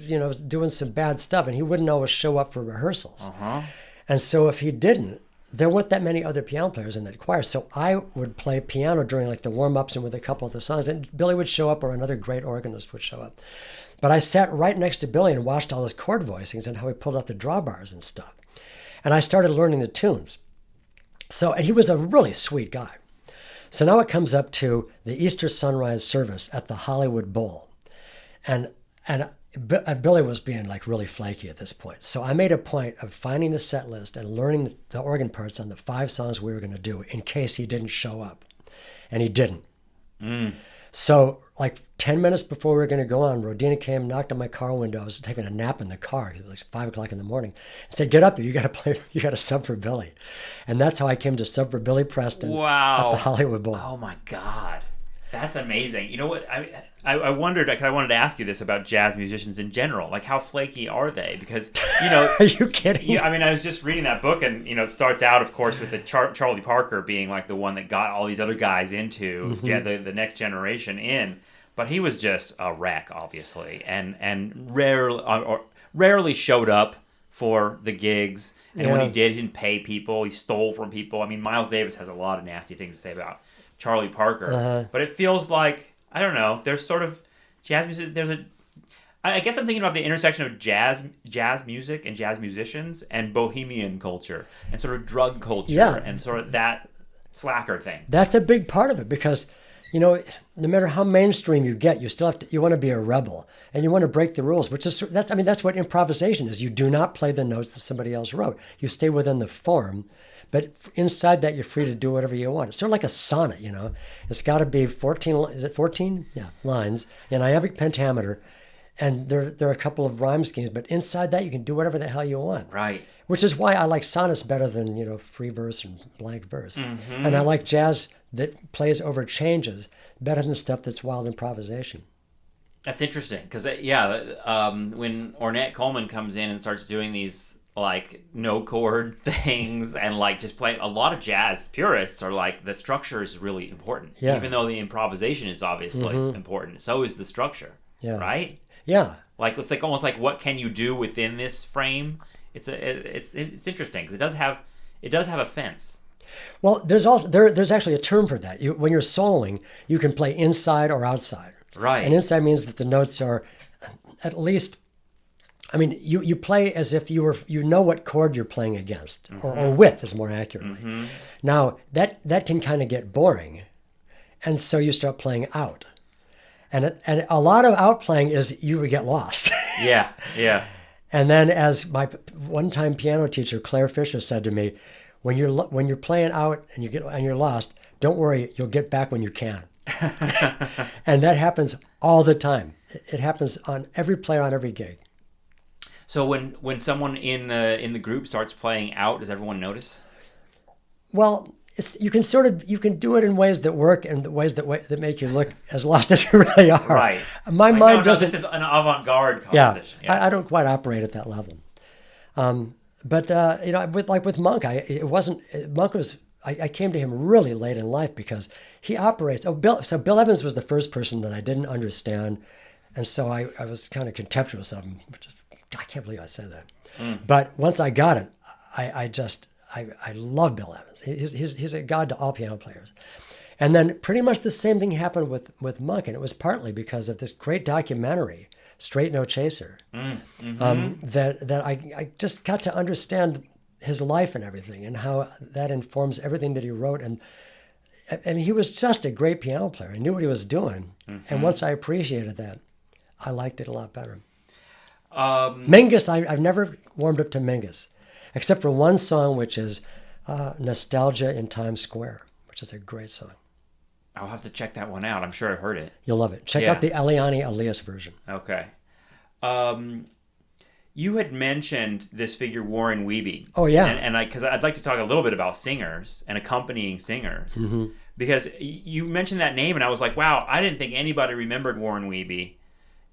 doing some bad stuff, and he wouldn't always show up for rehearsals.
Uh-huh.
And so if he didn't, there weren't that many other piano players in that choir, so I would play piano during like the warm-ups and with a couple of the songs, and Billy would show up or another great organist would show up. But I sat right next to Billy and watched all his chord voicings and how he pulled out the drawbars and stuff. And I started learning the tunes. So, and he was a really sweet guy. So now it comes up to the Easter sunrise service at the Hollywood Bowl. And Billy was being like really flaky at this point. So I made a point of finding the set list and learning the organ parts on the 5 songs we were going to do in case he didn't show up. And he didn't. So like 10 minutes before we were going to go on, Rodina came, knocked on my car window. I was taking a nap in the car. It was like 5 o'clock in the morning. And said, get up, you got to sub for Billy. And that's how I came to sub for Billy Preston at the Hollywood Bowl.
Oh my God. That's amazing. You know what? I wondered, because I wanted to ask you this about jazz musicians in general. Like, how flaky are they? Because, you know...
Are you kidding?
Yeah, I mean, I was just reading that book, and, you know, it starts out, of course, with the Charlie Parker being, like, the one that got all these other guys into the next generation in. But he was just a wreck, obviously, and rarely showed up for the gigs. And when he did, he didn't pay people. He stole from people. I mean, Miles Davis has a lot of nasty things to say about Charlie Parker. But it feels like, I don't know, there's sort of jazz music. I guess I'm thinking about the intersection of jazz music and jazz musicians and bohemian culture and sort of drug culture and sort of that slacker thing.
That's a big part of it because, you know, no matter how mainstream you get, you still you want to be a rebel and you want to break the rules, that's what improvisation is. You do not play the notes that somebody else wrote. You stay within the form. But inside that, you're free to do whatever you want. It's sort of like a sonnet, you know. It's got to be 14, is it 14? Yeah, lines, in iambic pentameter. And there are a couple of rhyme schemes. But inside that, you can do whatever the hell you want.
Right.
Which is why I like sonnets better than, you know, free verse and blank verse. And I like jazz that plays over changes better than stuff that's wild improvisation. That's
interesting. Because, when Ornette Coleman comes in and starts doing these like no chord things and like just playing, a lot of jazz purists are like, the structure is really important. Even though the improvisation is obviously important, so is the structure. Right?
Yeah.
Like it's like almost like, what can you do within this frame? It's interesting because it does have a fence.
Well, there's actually a term for that. When you're soloing, you can play inside or outside.
Right.
And inside means that the notes are at least, I mean, you play as if you know what chord you're playing against, or with, is more accurately. Now, that can kind of get boring, and so you start playing out. And a lot of outplaying is you would get lost.
Yeah.
And then, as my one-time piano teacher, Claire Fisher, said to me, when you're playing out and you're lost, don't worry, you'll get back when you can. And that happens all the time. It happens on every player on every gig.
So when someone in the group starts playing out, does everyone notice?
Well, you can do it in ways that work and ways that make you look as lost as you really are.
Right.
My mind doesn't.
This is an avant-garde composition.
Yeah. I don't quite operate at that level. But you know, with Monk, I came to him really late in life because he operates. Bill Evans was the first person that I didn't understand, and so I was kind of contemptuous of him. I can't believe I said that. But once I got it, I love Bill Evans. He's a god to all piano players. And then pretty much the same thing happened with Monk, and it was partly because of this great documentary, Straight No Chaser, that I just got to understand his life and everything, and how that informs everything that he wrote. And he was just a great piano player. He knew what he was doing. And once I appreciated that, I liked it a lot better. Mingus, I've never warmed up to Mingus, except for one song, which is Nostalgia in Times Square, which is a great song.
I'll have to check that one out. I'm sure I've heard it.
You'll love it. Check out the Eliane Elias version.
Okay. You had mentioned this figure, Warren Wiebe.
Oh, yeah.
And because I'd like to talk a little bit about singers and accompanying singers. Because you mentioned that name, and I was like, wow, I didn't think anybody remembered Warren Wiebe,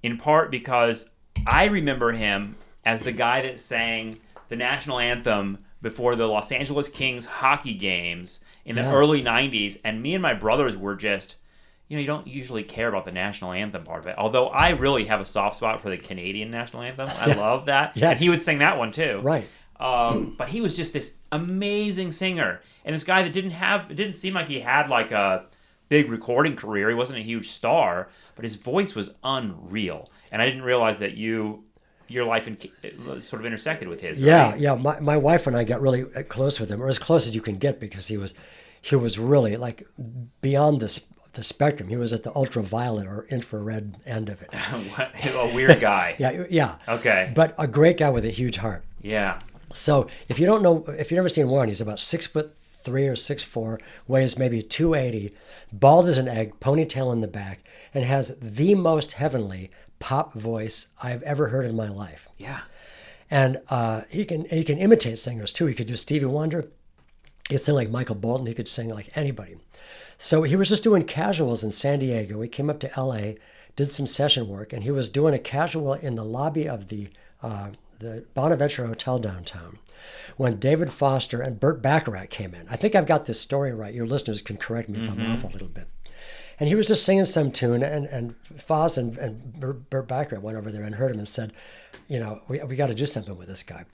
in part because I remember him as the guy that sang the national anthem before the Los Angeles Kings hockey games in the early 90s. And me and my brothers were just, you don't usually care about the national anthem part of it. Although I really have a soft spot for the Canadian national anthem. I love that.
Yeah.
And he would sing that one too.
Right.
But he was just this amazing singer, and this guy that it didn't seem like he had like a big recording career. He wasn't a huge star, but his voice was unreal. And I didn't realize that your life sort of intersected with his.
Yeah,
right?
yeah. My wife and I got really close with him, or as close as you can get, because he was really like beyond the spectrum. He was at the ultraviolet or infrared end of it.
A weird guy.
Yeah.
Okay.
But a great guy with a huge heart.
Yeah.
So if you've never seen Warren, he's about 6'3" or 6'4", weighs maybe 280, bald as an egg, ponytail in the back, and has the most heavenly pop voice I've ever heard in my life.
Yeah.
And he can imitate singers too. He could do Stevie Wonder. He could sing like Michael Bolton. He could sing like anybody. So he was just doing casuals in San Diego. He came up to L.A., did some session work, and he was doing a casual in the lobby of the Bonaventure Hotel downtown when David Foster and Burt Bacharach came in. I think I've got this story right. Your listeners can correct me if I'm off a little bit. And he was just singing some tune, and Foz and Burt Bacharach went over there and heard him and said, we got to do something with this guy.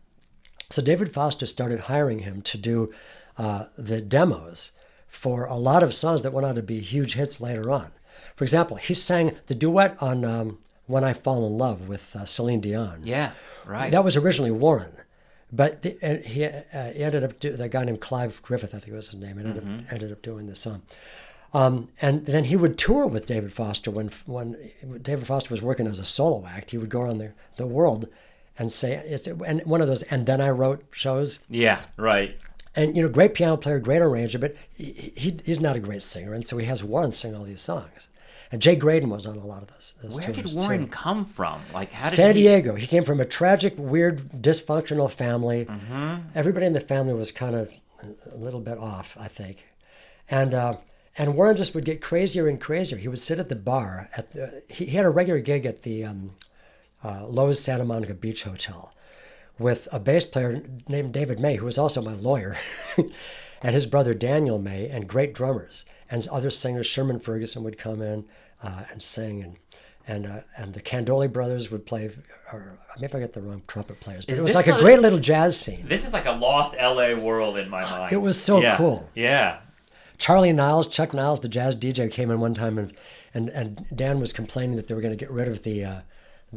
So David Foster started hiring him to do the demos for a lot of songs that went on to be huge hits later on. For example, he sang the duet on When I Fall in Love with Celine Dion.
Yeah, right.
That was originally Warren. But he ended up the guy named Clive Griffith, I think was his name, ended up doing this song. And then he would tour with David Foster when David Foster was working as a solo act. He would go around the world and say, and one of those, and then I wrote shows.
Yeah, right.
And, great piano player, great arranger, but he's not a great singer. And so he has Warren sing all these songs. And Jay Graydon was on a lot of those
Where
tours
did Warren
too.
come from? Like, how did
San Diego. He came from a tragic, weird, dysfunctional family.
Mm-hmm.
Everybody in the family was kind of a little bit off, I think. And Warren just would get crazier and crazier. He would sit at the bar. He had a regular gig at the Lowe's Santa Monica Beach Hotel with a bass player named David May, who was also my lawyer, and his brother Daniel May, and great drummers. And other singers, Sherman Ferguson would come in and sing, and the Candoli brothers would play, or maybe I get the wrong trumpet players, but it was like a great little jazz scene.
This is like a lost LA world in my mind.
It was so cool.
Yeah.
Chuck Niles, the jazz DJ, came in one time, and Dan was complaining that they were going to get rid of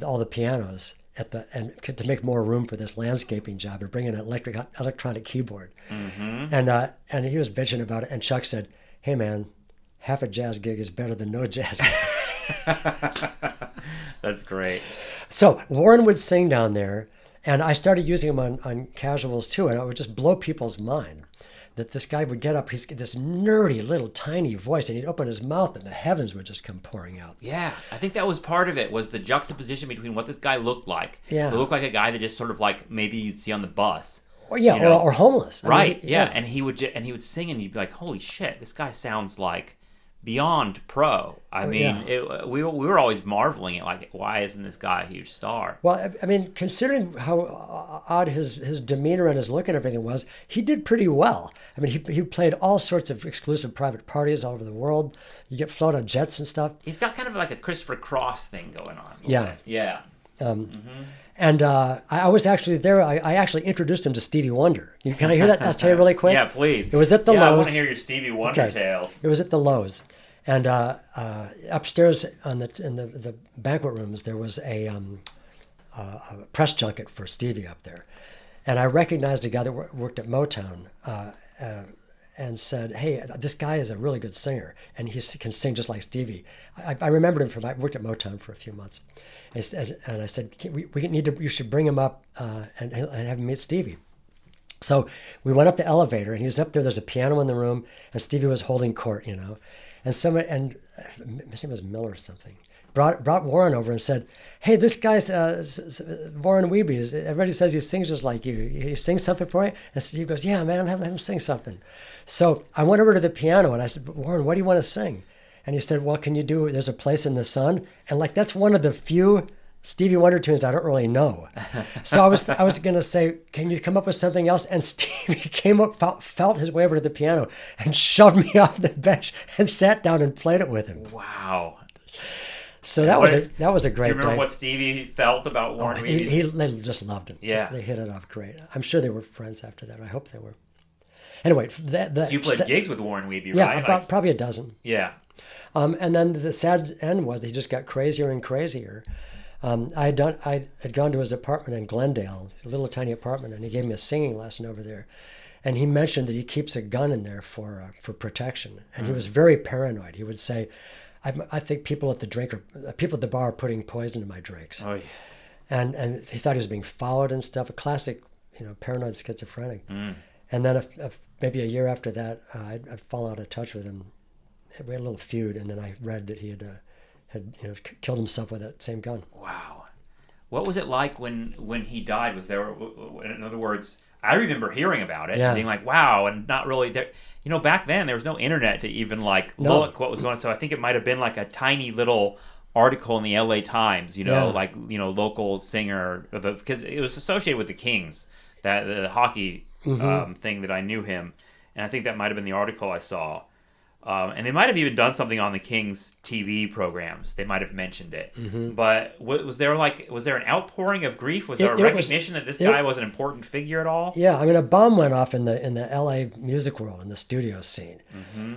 all the pianos to make more room for this landscaping job, and bring in an electronic keyboard. Mm-hmm. And he was bitching about it, and Chuck said, "Hey man, half a jazz gig is better than no jazz gig."
That's great.
So Warren would sing down there, and I started using him on casuals too, and it would just blow people's mind that this guy would get up, he's got this nerdy little tiny voice, and he'd open his mouth and the heavens would just come pouring out.
Yeah, I think that was part of it, was the juxtaposition between what this guy looked like.
Yeah.
He looked like a guy that just sort of like maybe you'd see on the bus.
Or or homeless.
Right, I mean, yeah. And he would sing, and you'd be like, holy shit, this guy sounds like beyond pro. I mean, we were always marveling at, like, why isn't this guy a huge star?
Well, I mean, considering how odd his demeanor and his look and everything was, he did pretty well. I mean, he played all sorts of exclusive private parties all over the world. You get flown on jets and stuff.
He's got kind of like a Christopher Cross thing going on.
Yeah.
Yeah.
And I was actually there. I actually introduced him to Stevie Wonder. Can I hear that? I'll tell you really quick.
Yeah, please.
It was at the Lowe's.
I want to hear your Stevie Wonder tales.
It was at the Lowe's. And upstairs in the banquet rooms, there was a press junket for Stevie up there. And I recognized a guy that worked at Motown and said, "Hey, this guy is a really good singer, and he can sing just like Stevie." I remembered him I worked at Motown for a few months. And I said, you should bring him up and have him meet Stevie. So we went up the elevator, and he was up there. There's a piano in the room, and Stevie was holding court, And his name was Miller or something. Brought Warren over and said, "Hey, this guy's Warren Wiebe. Everybody says he sings just like you. He sings something for you?" And Steve goes, "Yeah, man, have him sing something." So I went over to the piano, and I said, "Warren, what do you want to sing?" And he said, "Well, can you do There's a Place in the Sun?" And that's one of the few Stevie Wonder tunes I don't really know. So I was going to say, "Can you come up with something else?" And Stevie came up, felt his way over to the piano and shoved me off the bench and sat down and played it with him.
Wow.
So
And
that was a
do
great
you remember
day.
what Stevie felt about Warren Weeby?
They just loved him.
Yeah.
They hit it off great. I'm sure they were friends after that. I hope they were. Anyway,
So you played gigs with Warren Weeby,
yeah,
right?
about probably a dozen.
Yeah.
And then the sad end was he just got crazier and crazier. I had gone to his apartment in Glendale, a little tiny apartment, and he gave me a singing lesson over there. And he mentioned that he keeps a gun in there for protection. And he was very paranoid. He would say, I think people at the bar are putting poison in my drinks.
Oh, yeah.
And he thought he was being followed and stuff. A classic, paranoid schizophrenic. And then maybe a year after that, I'd fallen out of touch with him. We had a little feud, and then I read that he had killed himself with that same gun.
Wow. What was it like when he died? Was there, in other words, I remember hearing about it and being like, wow, and not really there. Back then there was no internet to even look what was going on. So I think it might have been like a tiny little article in the LA Times, local singer, because it was associated with the Kings, that the hockey thing that I knew him. And I think that might have been the article I saw. And they might have even done something on the Kings TV programs. They might have mentioned it. But was there an outpouring of grief? Was there a recognition that this guy was an important figure at all?
Yeah, I mean, a bomb went off in the LA music world, in the studio scene.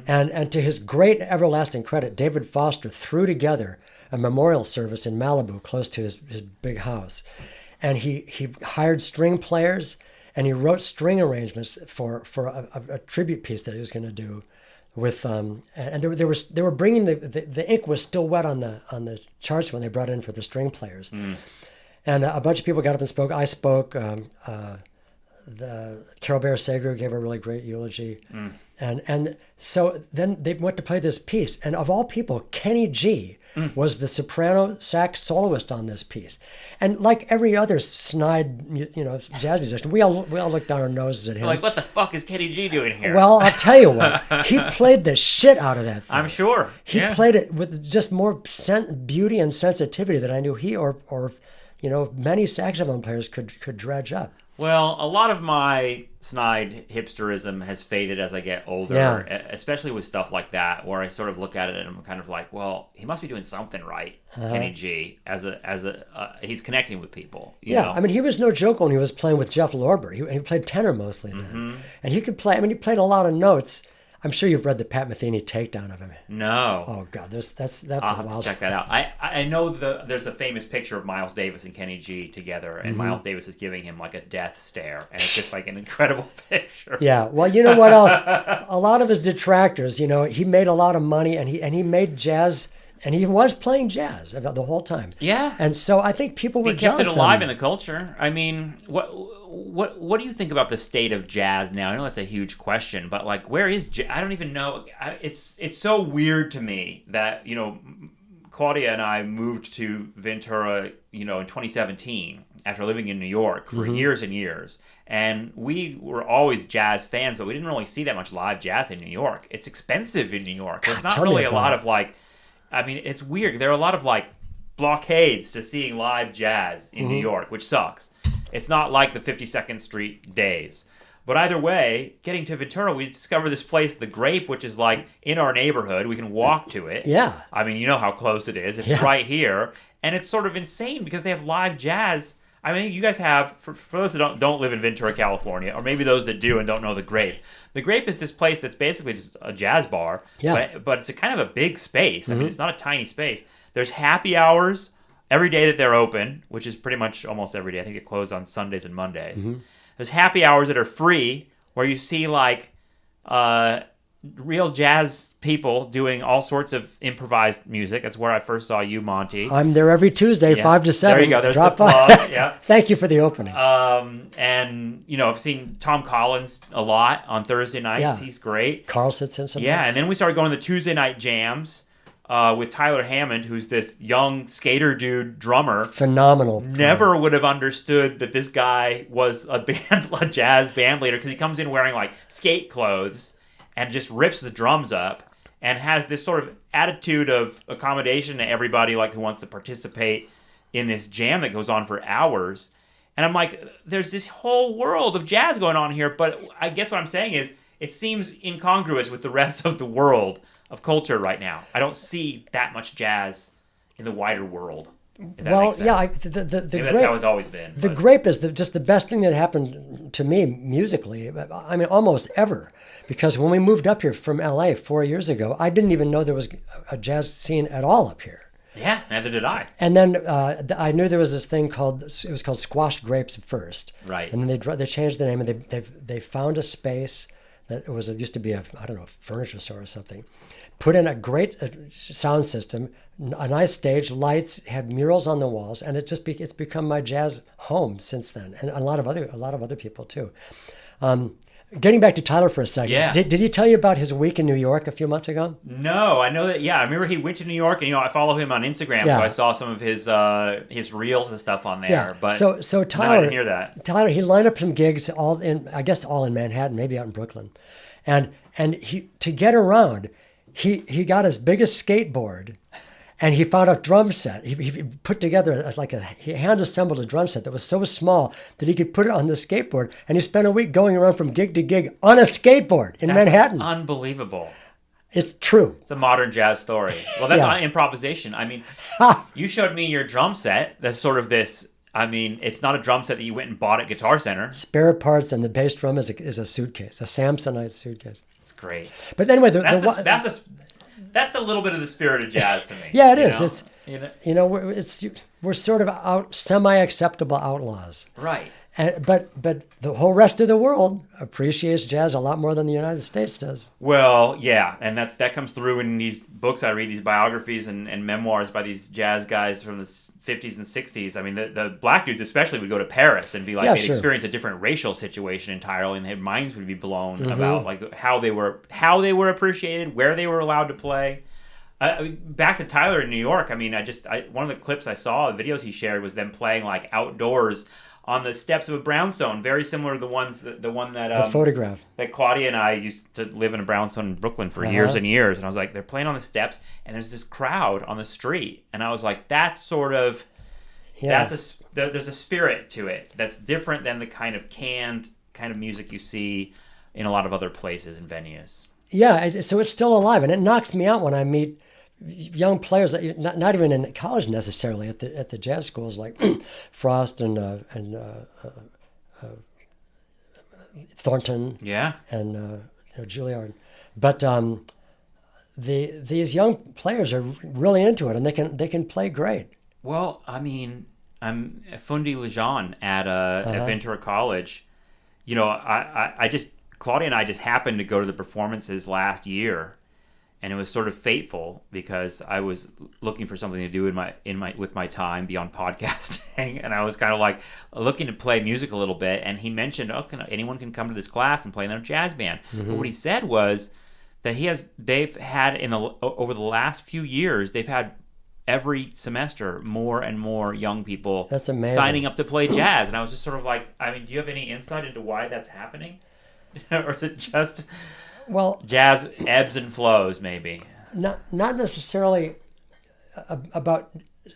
And to his great everlasting credit, David Foster threw together a memorial service in Malibu close to his big house. And he hired string players, and he wrote string arrangements for a tribute piece that he was going to do. With and they were bringing the ink was still wet on the charts when they brought in for the string players, and a bunch of people got up and spoke. I spoke. The Carol Bear Sager gave a really great eulogy, and so then they went to play this piece, and of all people, Kenny G was the soprano sax soloist on this piece, and like every other snide jazz musician, we all looked down our noses at him.
Like, what the fuck is Kenny G doing here?
Well, I'll tell you what, he played the shit out of that thing.
I'm sure
He played it with just more beauty and sensitivity than I knew he or many saxophone players could dredge up.
Well, a lot of my snide hipsterism has faded as I get older, especially with stuff like that, where I sort of look at it and I'm kind of like, well, he must be doing something right, Kenny G, he's connecting with people. You know?
I mean, he was no joke when he was playing with Jeff Lorber. He played tenor mostly then. And he could play, he played a lot of notes. I'm sure you've read the Pat Metheny takedown of him.
No.
Oh God, that's
I'll
a
have
wild.
to check that out. I know there's a famous picture of Miles Davis and Kenny G together, and Miles Davis is giving him like a death stare, and it's just like an incredible picture.
Yeah. Well, you know what else? A lot of his detractors, he made a lot of money, and he made jazz, and he was playing jazz the whole time.
Yeah.
And so I think people were
He kept
jealous
it alive
of
in
him.
the culture. I mean, what do you think about the state of jazz now? I know that's a huge question, but like, where is jazz? I don't even know. It's so weird to me that Claudia and I moved to Ventura, in 2017 after living in New York for years and years. And we were always jazz fans, but we didn't really see that much live jazz in New York. It's expensive in New York. There's not
tell me
really a
about
lot
it.
of it's weird. There are a lot of blockades to seeing live jazz in New York, which sucks. It's not like the 52nd Street days. But either way, getting to Ventura, we discovered this place, The Grape, which is in our neighborhood. We can walk to it.
Yeah.
I mean, you know how close it is. It's right here. And it's sort of insane because they have live jazz. I mean, you guys have, for those that don't live in Ventura, California, or maybe those that do and don't know The Grape. The Grape is this place that's basically just a jazz bar.
Yeah.
But it's a kind of a big space. I mean, it's not a tiny space. There's happy hours every day that they're open, which is pretty much almost every day. I think it closed on Sundays and Mondays. There's happy hours that are free, where you see real jazz people doing all sorts of improvised music. That's where I first saw you, Monte.
I'm there every Tuesday, 5 to 7.
There you go. There's
Drop
the
by.
plug. Yeah.
Thank you for the opening.
And I've seen Tom Collins a lot on Thursday nights.
Yeah.
He's great.
Carl sits in sometimes.
Yeah, and then we started going to the Tuesday night jams with Tyler Hammond, who's this young skater dude drummer.
Phenomenal.
Never would have understood that this guy was a jazz band leader, because he comes in wearing skate clothes and just rips the drums up and has this sort of attitude of accommodation to everybody who wants to participate in this jam that goes on for hours. And I'm like, there's this whole world of jazz going on here, but I guess what I'm saying is it seems incongruous with the rest of the world of culture right now. I don't see that much jazz in the wider world. If that
Well,
makes sense.
yeah,
Maybe that's how it's always been.
The
but-
grape is just the best thing that happened to me musically. I mean, almost ever. Because when we moved up here from LA 4 years ago, I didn't even know there was a jazz scene at all up here.
Yeah, neither did I.
And then I knew there was this thing it was called Squashed Grapes at first.
Right.
And then they changed the name, and they found a space that it used to be a furniture store or something. Put in a great sound system, a nice stage, lights, had murals on the walls, and it's become my jazz home since then, and a lot of other people too. Getting back to Tyler for a second,
Yeah.
did he tell you about his week in New York a few months ago?
No, I know that. Yeah, I remember he went to New York, and I follow him on Instagram,
Yeah.
so I saw some of his reels and stuff on there.
Yeah.
But
So
no,
Tyler,
I didn't hear that.
Tyler, he lined up some gigs all in Manhattan, maybe out in Brooklyn, and he to get around, he got his biggest skateboard, and he found a drum set. He put together he hand assembled a drum set that was so small that he could put it on the skateboard, and he spent a week going around from gig to gig on a skateboard in Manhattan.
Unbelievable.
It's true.
It's a modern jazz story. Well, that's
Yeah.
improvisation. I mean, you showed me your drum set. That's sort of this. I mean, it's not a drum set that you went and bought at Guitar Center.
Spare parts, and the bass drum is a suitcase, a Samsonite suitcase.
It's great.
But anyway,
That's a little bit of the spirit of jazz to me.
Yeah, it is.
Know?
It's we're sort of semi-acceptable outlaws.
Right.
But the whole rest of the world appreciates jazz a lot more than the United States does.
Well, yeah, and that comes through in these books I read, these biographies and memoirs by these jazz guys from the 50s and 60s. I mean, the black dudes especially would go to Paris and be like, they'd experience a different racial situation entirely, and their minds would be blown about like how they were appreciated, where they were allowed to play. Back to Tyler in New York. I mean, one of the clips I saw, the videos he shared, was them playing like outdoors on the steps of a brownstone, very similar to the one that
The photograph
that Claudia and I used to live in a brownstone in Brooklyn for years and years, and I was like, they're playing on the steps, and there's this crowd on the street, and I was like, that's sort of there's a spirit to it that's different than the kind of canned kind of music you see in a lot of other places and venues.
Yeah, so it's still alive, and it knocks me out when I meet young players, not even in college necessarily, at the jazz schools like Frost and Thornton, and Juilliard. But these young players are really into it, and they can play great.
Well, I mean, I'm Fundi Lejean at Ventura College. Claudia and I just happened to go to the performances last year, and it was sort of fateful because I was looking for something to do with my time beyond podcasting, and I was kind of like looking to play music a little bit. And he mentioned, anyone can come to this class and play in their jazz band. Mm-hmm. But what he said was that they've had over the last few years, they've had every semester more and more young people signing up to play jazz. And I was just sort of like, I mean, do you have any insight into why that's happening? Or is it just jazz ebbs and flows, maybe?
Not necessarily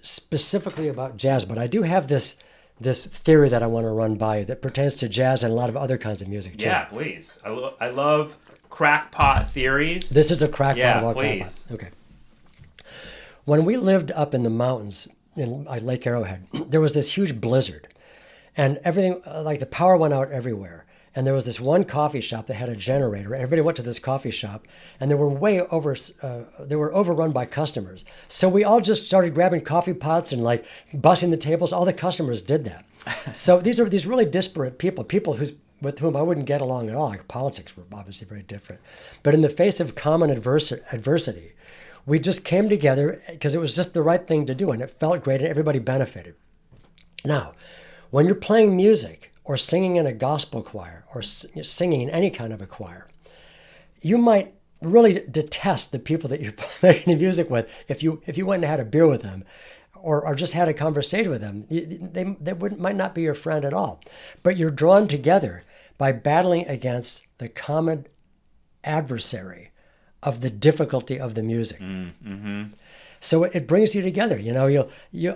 specifically about jazz, but I do have this theory that I want to run by you that pertains to jazz and a lot of other kinds of music too.
Yeah, please. I love crackpot theories.
This is a crackpot of all
please.
Crackpot. Okay. When we lived up in the mountains in Lake Arrowhead, there was this huge blizzard, and everything, like the power went out everywhere. And there was this one coffee shop that had a generator. Everybody went to this coffee shop, and they were overrun by customers. So we all just started grabbing coffee pots and like busting the tables. All the customers did that. So these are these really disparate people with whom I wouldn't get along at all. Like politics were obviously very different. But in the face of common adversity, we just came together because it was just the right thing to do, and it felt great, and everybody benefited. Now, when you're playing music, or singing in a gospel choir, or singing in any kind of a choir, you might really detest the people that you're making the music with if you went and had a beer with them, or just had a conversation with them. They might not be your friend at all. But you're drawn together by battling against the common adversary of the difficulty of the music. Mm-hmm. So it brings you together.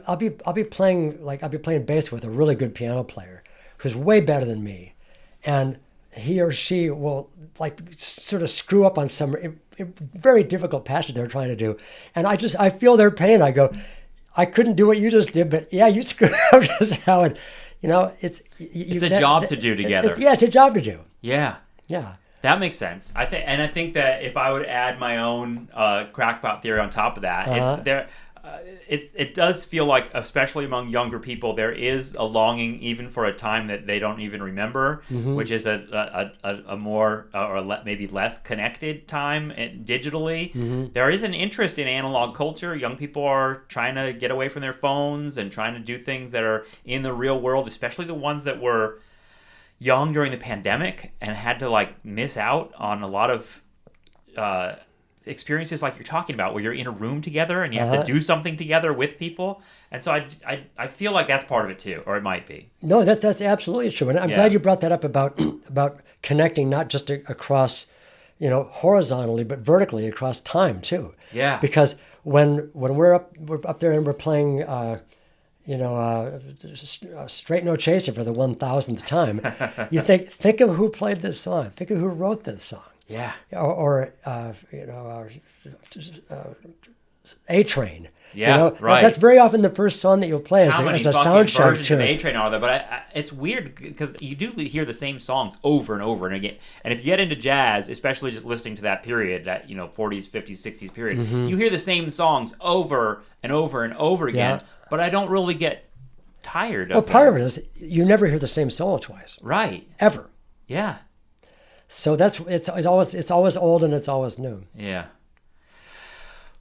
I'll be playing bass with a really good piano player who's way better than me, and he or she will like sort of screw up on some very difficult passage they're trying to do, and I feel their pain. I go, I couldn't do what you just did, but yeah, you screwed up just how it,
It's a job to do together.
It's a job to do.
Yeah.
Yeah.
That makes sense. I think that if I would add my own crackpot theory on top of that, it's there. It does feel like, especially among younger people, there is a longing even for a time that they don't even remember, which is a more maybe less connected time digitally. There is an interest in analog culture. Young people are trying to get away from their phones and trying to do things that are in the real world, especially the ones that were young during the pandemic and had to miss out on a lot of experiences like you're talking about, where you're in a room together and you have to do something together with people. And so I feel like that's part of it too, or it might be.
No, that's absolutely true. And I'm glad you brought that up about connecting not just across, horizontally, but vertically across time too.
Yeah.
Because when we're up there and we're playing Straight No Chaser for the 1000th time, you think of who played this song, think of who wrote this song.
Yeah.
Or A-Train.
Yeah, right.
That's very often the first song that you'll play as a sound check
versions
tune.
of A-Train are there? But it's weird because you do hear the same songs over and over and again. And if you get into jazz, especially just listening to that period, that 40s, 50s, 60s period, you hear the same songs over and over and over again.
Yeah.
But I don't really get tired of
Well, part of it is you never hear the same solo twice.
Right.
Ever.
Yeah.
So it's always old and it's always new.
Yeah.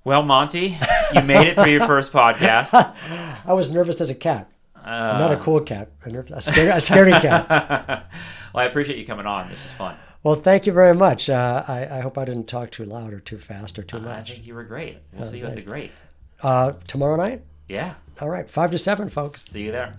Well, Monte, you made it through your first podcast.
I was nervous as a cat. I'm not a cool cat. A scaredy cat.
Well, I appreciate you coming on. This was fun.
Well, thank you very much. I hope I didn't talk too loud or too fast or too much.
I think you were great. We'll see you at the Great.
Tomorrow night?
Yeah.
All right, 5 to 7, folks.
See you there.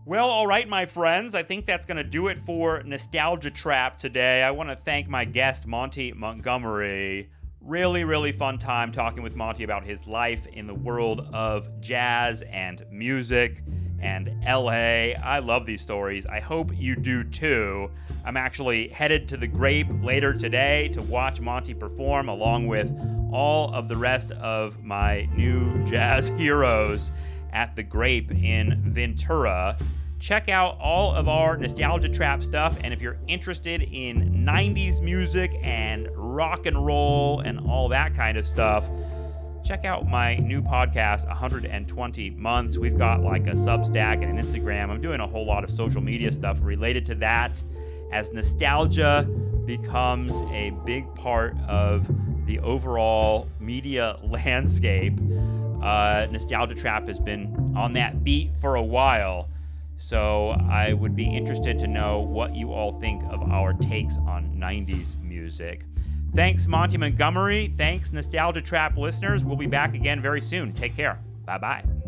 Well, all right, my friends. I think that's going to do it for Nostalgia Trap today. I want to thank my guest, Monte Montgomery. Really, really fun time talking with Monte about his life in the world of jazz and music and LA. I love these stories. I hope you do too. I'm actually headed to the Grape later today to watch Monte perform along with all of the rest of my new jazz heroes at the Grape in Ventura. Check out all of our Nostalgia Trap stuff, and if you're interested in 90s music and rock and roll and all that kind of stuff, check out my new podcast, 120 Months. We've got a Substack and an Instagram. I'm doing a whole lot of social media stuff related to that as nostalgia becomes a big part of the overall media landscape. Nostalgia Trap has been on that beat for a while, so I would be interested to know what you all think of our takes on 90s music. Thanks, Monte Montgomery. Thanks, Nostalgia Trap listeners. We'll be back again very soon. Take care. Bye-bye.